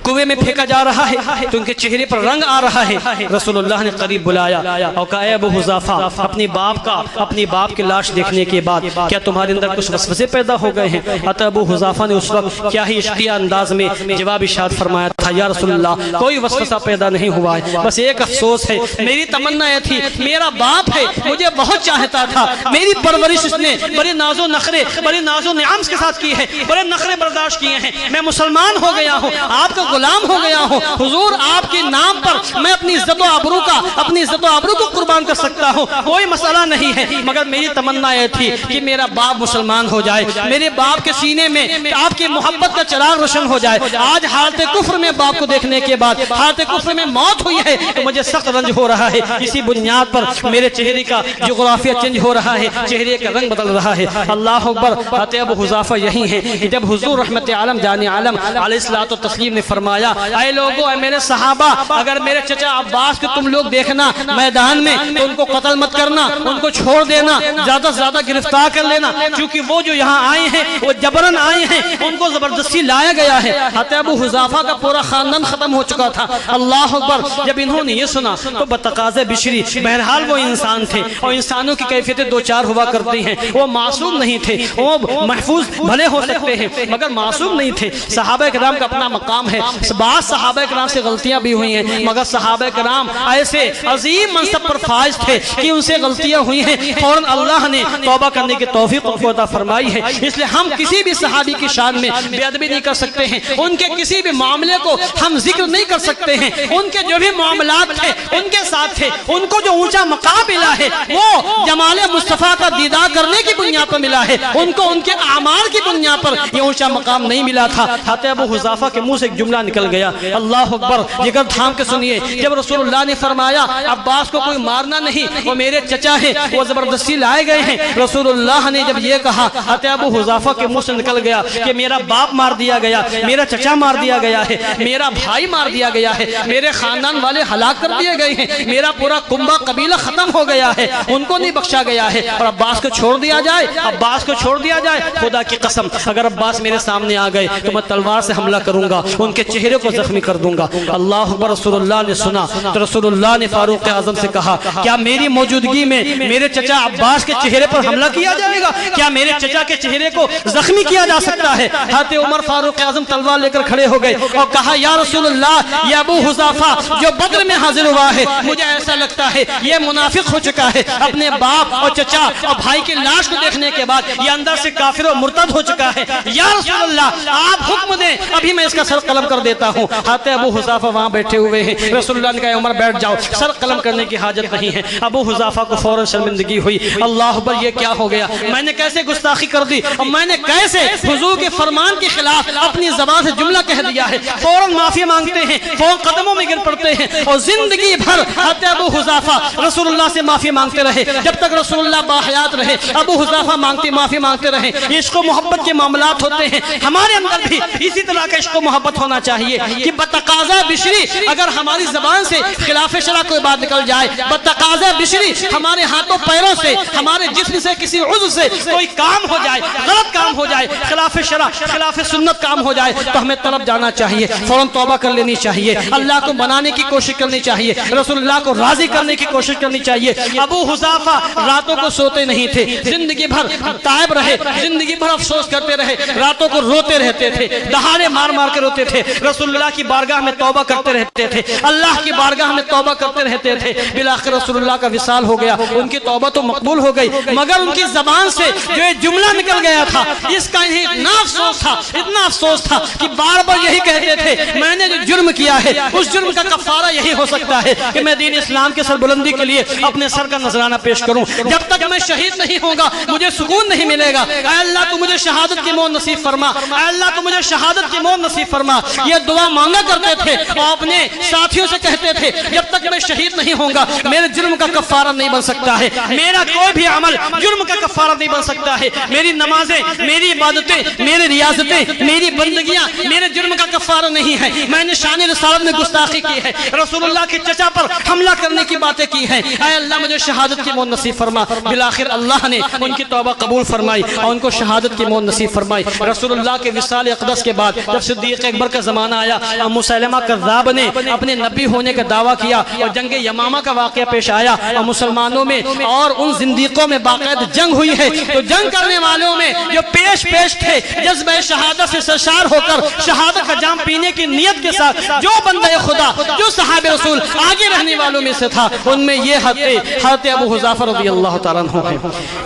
کنویں میں پھینکا جا رہا ہے, تو ان کے چہرے پر رنگ آ رہا ہے. رسول اللہ نے قریب بلایا اور کہا اے ابو حذافہ, اپنی باپ کی لاش دیکھنے کے بعد کیا تمہارے اندر کچھ وسوسے پیدا ہو گئے ہیں؟ حضرت ابو حذافہ نے اس وقت کیا ہی عشقیہ انداز میں جواب ارشاد فرمایا تھا, یا رسول اللہ کوئی وسوسہ پیدا نہیں ہوا ہے, بس ایک افسوس ہے, میری تمنا یہ تھی, میرا باپ ہے, مجھے بہت چاہتا تھا, میری پرورش اس نے بڑے ناز و نخرے, بڑے ناز و نعام کے ساتھ کی ہے, بڑے نخرے برداشت کیے ہیں, میں مسلمان ہو گیا ہوں, آپ کا غلام ہو گیا ہوں. حضور آپ کے نام پر میں اپنی عزت و آبرو کو قربان کر سکتا ہوں, کوئی مسئلہ نہیں ہے, مگر میری تمنا یہ تھی کہ میرا باپ مسلمان ہو جائے, میرے باپ کے سینے میں آپ کی محبت کا چراغ روشن ہو جائے. آج حالت کفر میں باپ کو دیکھنے کے بعد حالت کفر میں موت ہوئی ہے تو مجھے سخت رنج ہو رہا ہے. اسی بنیاد پر میرے چہرے کا جغرافیہ چینج ہو رہا ہے, چہرے کا رنگ بدل رہا ہے. اللہ اکبر. حضرت ابو حذافہ یہی ہیں کہ جب حضور رحمت عالم جان عالم علیہ الصلوۃ والتسلیم نے فرمایا, اے لوگو, اے میرے صحابہ, اگر میرے چچا عباس کو تم لوگ دیکھنا میدان میں تو ان کو قتل مت کرنا, ان کو چھوڑ دینا, زیادہ سے زیادہ گرفتار کر لینا, کیونکہ وہ جو یہاں آئے ہیں وہ جبرن آئے ہیں, ان کو زبردستی لایا گیا ہے. حضرت ابو حذافہ کا پورا خاندان ختم ہو چکا تھا. اللہ اکبر. جب انہوں نے یہ سنا تو بتقاضۂ بشری, بہرحال وہ انسان تھے اور انسانوں کی کیفیتیں دو چار ہوا کرتی ہیں, وہ معصوم نہیں تھے, وہ محفوظ بھلے ہو سکتے ہیں مگر معصوم نہیں تھے. صحابہ کرام کا اپنا مقام ہے, بعض صحابہ کرام سے غلطیاں بھی ہوئی ہیں, مگر صحابہ کرام ایسے عظیم منصب پر فائز تھے کہ ان سے غلطیاں ہوئی ہیں, فوراً اللہ نے توبہ کرنے کی توفیق عطا فرمائی ہے. اس لیے ہم کسی بھی صحابی کی شان میں بے ادبی نہیں کر سکتے ہیں, ان کے کسی بھی معاملے کو ہم ذکر نہیں کر سکتے ہیں. ان کے جو بھی معاملات تھے ان کے ساتھ تھے, ان کو جو اونچا مقام ملا ہے وہ جمال مصطفیٰ کا دیدار کرنے کی بنیاد پر ملا ہے, ان کو ان کے اعمال کی بنیاد پر یہ اونچا مقام نہیں ملا تھا. حضرت ابو حذافہ کے منہ سے ایک جملہ نکل گیا, اللہ اکبر. جگر تھام کے سنیے, جب رسول اللہ نے فرمایا عباس کو کوئی مارنا نہیں, وہ میرے چچا ہیں, وہ زبردستی لائے گئے ہیں, رسول اللہ نے جب یہ کہا حضرت ابو حذافہ کے منہ سے نکل گیا کہ میرا باپ مار دیا گیا, میرا چچا مار دیا گیا ہے, میرا بھائی مار دیا گیا ہے, میرے خاندان والے ہلاک کر دیے گئے ہیں, میرا پورا کنبہ قبیلہ ختم ہو گیا ہے, ان کو نہیں بخشا گیا ہے, اور عباس کو چھوڑ دیا جائے, عباس کو چھوڑ دیا جائے. خدا کی قسم اگر عباس میرے سامنے آ گئے تو میں تلوار سے حملہ کروں گا, ان کے چہرے کو زخمی کر دوں گا. اللہ اکبر. رسول اللہ نے سنا تو رسول اللہ نے فاروق اعظم سے کہا, کیا میری موجودگی میں میرے چچا عباس کے چہرے پر حملہ کیا جائے گا؟ کیا میرے چچا کے چہرے کو زخمی کیا جا سکتا ہے؟ حضرت عمر فاروق اعظم تلوار لے کر کھڑے ہو گئے اور کہا یا رسول اللہ، یہ ابو حذافہ جو بدر میں حاضر ہوا ہے، مجھے ایسا لگتا ہے یہ منافق ہو چکا ہے، اپنے باپ اور چچا اور بھائی کی لاش کو دیکھنے کے بعد یہ اندر سے کافر و مرتد ہو چکا ہے، یا رسول اللہ آپ حکم دیں، ابھی میں اس کا سر قلم کر دیتا ہوں۔ حضرت ابو حذافہ وہاں بیٹھے ہوئے ہیں، رسول اللہ نے کہا عمر بیٹھ جاؤ، سر قلم کرنے کی حاجت نہیں ہے۔ ابو حذافہ کو فوراً شرمندگی ہوئی، اللہ اکبر یہ کیا ہو گیا، میں نے کیسے گستاخی کر دی اور میں نے کیسے حضور کے فرمان کے خلاف اپنی زبان سے جملہ کہہ دیا ہے۔ فوراً معافی مانگتے ہیں، فوراً قدموں میں گر پڑتے ہیں اور زندگی بھر حضرت ابو حذافہ رسول اللہ سے معافی مانگتے رہے، جب تک رسول اللہ باحیات رہے ابو حذافہ معافی مانگتے رہے۔ عشق و محبت کے معاملات ہوتے ہیں، ہمارے اندر بھی اسی طرح کا عشق و محبت ہونا چاہیے کہ بتقاضا بشری اگر ہماری زبان سے خلاف شرع کوئی بات نکل جائے، بتقاضا بشری ہمارے ہاتھوں پیروں سے، ہمارے جسم سے، کسی عضو سے کوئی کام ہو جائے، غلط کام ہو جائے، خلاف شرع خلاف سنت کام ہو جائے تو ہمیں طرف جانا چاہیے، فوراً توبہ کر لینی چاہیے، اللہ کو منانے کی کوشش کرنی چاہیے، رسول اللہ کو راضی کرنے کی کوشش کرنی چاہیے۔ ابو حذافہ راتوں کو سوتے نہیں تھے، زندگی بھر تائب رہے، زندگی بھر افسوس کرتے رہے، راتوں کو روتے رہتے تھے، دہاڑے مار مار کے روتے تھے، رسول اللہ کی بارگاہ میں توبہ کرتے رہتے تھے، اللہ کی بارگاہ میں توبہ کرتے رہتے تھے۔ بالآخر رسول اللہ کا وصال ہو گیا، ان کی توبہ تو مقبول ہو گئی، مگر ان کی زبان سے جو یہ جملہ نکل گیا تھا اس کا انہیں اتنا افسوس تھا کہ بار بار یہی کہتے تھے میں نے جو جرم کیا ہے اس جرم کا کفارہ یہی ہو سکتا ہے کہ میں دین اسلام کے سربلندی کے لیے اپنے سر کا نذرانہ پیش کروں، جب تک میں شہید نہیں ہوں گا مجھے سکون نہیں ملے گا، اے اللہ تو مجھے شہادت کی موت نصیب فرما، اے اللہ تو مجھے شہادت کی موت نصیب فرما۔ یہ دعا مانگا کرتے تھے اور اپنے ساتھیوں سے کہتے تھے جب تک میں شہید نہیں ہوں گا میرے جرم کا کفارہ نہیں بن سکتا ہے، میرا کوئی بھی عمل جرم کا کفارہ نہیں بن سکتا ہے، میری نمازیں، میری عبادتیں، میری ریاضتیں، میری بندگیاں میرے جرم کا کفارہ نہیں ہے، میں نے شان رسالت میں گستاخی کی ہے، رسول اللہ کے چچا پر حملہ کرنے کی باتیں کی ہیں، اے اللہ مجھے شہادت کی موت نصیب فرما۔ بالآخر اللہ نے ان کی توبہ قبول فرمائی اور ان کو شہادت کی موت نصیب فرمائی۔ رسول اللہ کے وصال اقدس کے بعد جب صدیق اکبر کا زمانہ آیا اور مسیلمہ کذاب نے اپنے نبی ہونے کا دعویٰ کیا اور جنگ یمامہ کا واقعہ پیش آیا اور مسلمانوں میں اور ان زندیقوں میں باقاعدہ جنگ ہوئی ہے، تو جنگ کرنے والوں میں جو پیش تھے جذبہ شہادت سے سرشار ہو کر شہادت کا جام پینے کی نیت کے ساتھ جو بندہ خدا جو صحاب رسول آگے رہنے والوں میں سے تھا، ان میں یہ حضرت ابو حذافہ رضی اللہ تعالیٰ عنہ ہیں،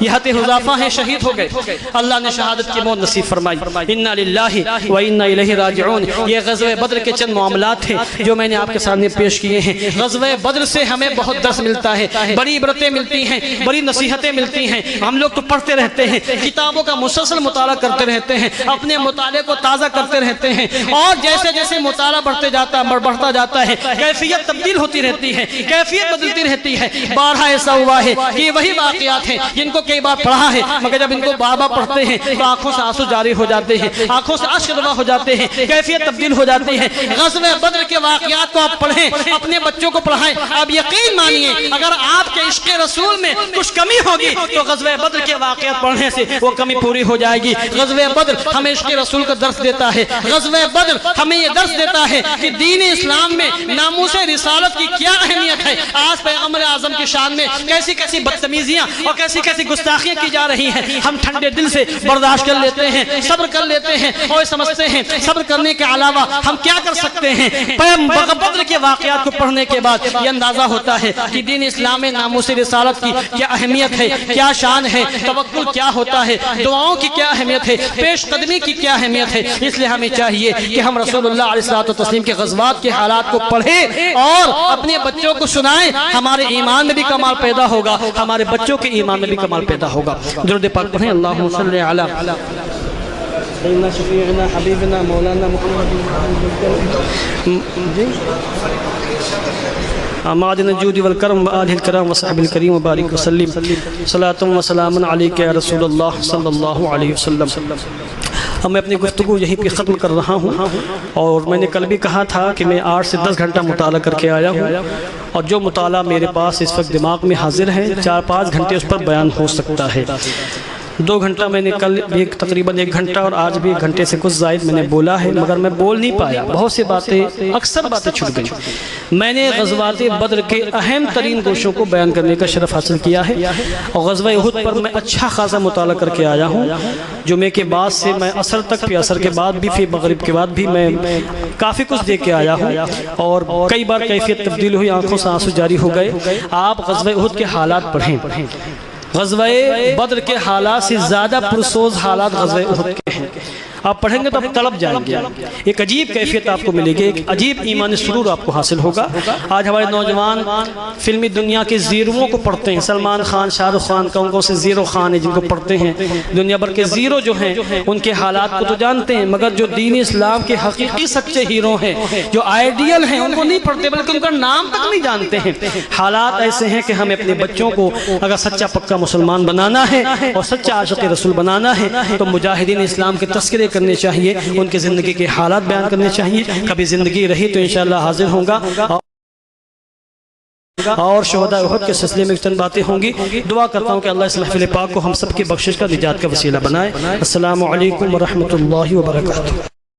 یہ حضرت حذافہ ہیں، شہید ہو گئے، اللہ نے شہادت کی موت نصیب فرمائی۔ انا للہ و انا الیہ راجعون۔ یہ غزوہ بدر کے چند معاملات ہیں جو میں نے آپ کے سامنے پیش کیے ہیں۔ غزوہ بدر سے ہمیں بہت درس ملتا ہے، بڑی عبرتیں ملتی ہیں، بڑی نصیحتیں ملتی ہیں۔ ہم لوگ تو پڑھتے رہتے ہیں، کتابوں کا مسلسل مطالعہ کرتے رہتے ہیں، اپنے مطالعے کو تازہ کرتے رہتے ہیں، اور جیسے جیسے مطالعہ بڑھتا جاتا ہے کیفیت تبدیل ہوتی رہتی ہے، کیفیت بدلتی رہتی ہے۔ بارہا ایسا ہوا ہے کہ وہی واقعات ہیں جن کو کئی بار پڑھا ہے، مگر جب ان کو بار بار پڑھتے ہیں تو آنکھوں سے آنسو جاری ہو جاتے ہیں، آنکھوں سے اشک روا ہو جاتے ہیں، کیفیت تبدیل ہو جاتی ہے۔ غزوہ بدر کے واقعات کو آپ پڑھیں، اپنے بچوں کو پڑھائیں، آپ یقین مانیے اگر آپ کے عشق رسول میں کچھ کمی ہوگی تو غزوہ بدر کے واقعات پڑھنے سے وہ کمی پوری ہو جائے گی۔ غزوہ بدر ہمیں عشق رسول کا درس دیتا ہے، غزوہ بدر ہمیں یہ درس دیتا ہے کہ دین اسلام میں ناموس رسالت کی کیا اہمیت ہے۔ آج پیغمبر اعظم کی شان میں کیسی کیسی بدتمیزیاں اور کیسی کیسی گستاخیاں کی جا رہی ہیں، ہم ٹھنڈے دل سے برداشت کر لیتے ہیں، صبر کر لیتے ہیں اور سمجھتے ہیں صبر کرنے کے علاوہ ہم کیا کر سکتے ہیں۔ بدر کے واقعات کو پڑھنے کے بعد یہ اندازہ ہوتا ہے کہ دین اسلام میں ناموس رسالت کی کیا اہمیت ہے، کیا شان ہے، توکل کیا ہوتا ہے، دعاؤں کی کیا اہمیت ہے، پیش قدمی کی کیا اہمیت ہے۔ اس لیے ہمیں چاہیے کہ ہم رسول اللہ علیہ الصلوۃ والتسلیم کے غزوات کے حالات کو پڑھیں اور اپنے بچوں کو سنائیں، ہمارے ایمان میں بھی کمال پیدا ہوگا، ہمارے بچوں کے ایمان میں بھی کمال پیدا ہوگا۔ درود پاک پڑھیں، اللہم صلی علی سیدنا شفیعنا حبیبنا مولانا محمد معدن الجود والکرم وآلہ الکرام وصحب الکریم وبارک وسلم، صلاۃ و سلام علیک یا رسول اللہ صلی اللہ علیہ وسلم۔ اب میں اپنی گفتگو یہیں پہ ختم کر رہا ہوں، اور میں نے کل بھی کہا تھا کہ میں 8 سے 10 گھنٹہ مطالعہ کر کے آیا ہوں، اور جو مطالعہ میرے پاس اس وقت دماغ میں حاضر ہے 4-5 گھنٹے اس پر بیان ہو سکتا ہے۔ 2 گھنٹہ میں نے کل تقریباً 1 گھنٹہ اور آج بھی 1 گھنٹے سے کچھ زائد میں نے بولا ہے، مگر میں بول نہیں پایا، بہت سی باتیں، اکثر باتیں چھوٹ گئی۔ میں نے غزوات بدر کے اہم ترین گوشوں کو بیان کرنے کا شرف حاصل کیا ہے، اور غزوہ احد پر میں اچھا خاصا مطالعہ کر کے آیا ہوں۔ جمعے کے بعد سے میں عصر تک، پھر عصر کے بعد بھی، پھر مغرب کے بعد بھی میں کافی کچھ دیکھ کے آیا ہوں، اور کئی بار کیفیت تبدیل ہوئی، آنکھوں سے آنسو جاری ہو گئے۔ آپ غزوہ احد کے حالات پڑھیں، غزوہ بدر کے حالات سے زیادہ پرسوز حالات غزوہ احد کے ہیں۔ آپ پڑھیں گے تو آپ تڑپ جائیں گے، ایک عجیب کیفیت آپ کو ملے گی، ایک عجیب ایمانی سرور آپ کو حاصل ہوگا۔ آج ہمارے نوجوان فلمی دنیا کے زیرووں کو پڑھتے ہیں، سلمان خان، شاہ رخ خان، کون سے زیرو خان ہیں جن کو پڑھتے ہیں، دنیا بھر کے زیرو جو ہیں ان کے حالات کو تو جانتے ہیں، مگر جو دین اسلام کے حقیقی سچے ہیرو ہیں، جو آئیڈیل ہیں، ان کو نہیں پڑھتے بلکہ ان کا نام تک نہیں جانتے ہیں۔ حالات ایسے ہیں کہ ہمیں اپنے بچوں کو اگر سچا پکا مسلمان بنانا ہے اور سچا عاشق رسول بنانا ہے تو مجاہدین اسلام کے تذکرے کرنے چاہیے، ان کے زندگی کے حالات بیان کرنے چاہیے۔ کبھی زندگی رہی تو انشاءاللہ حاضر ہوں گا، اور شہداء احد کے سلسلے میں چند باتیں ہوں گی۔ دعا کرتا ہوں کہ اللہ اس محفل پاک کو ہم سب کی بخشش کا، نجات کا وسیلہ بنائے۔ السلام علیکم ورحمۃ اللہ وبرکاتہ۔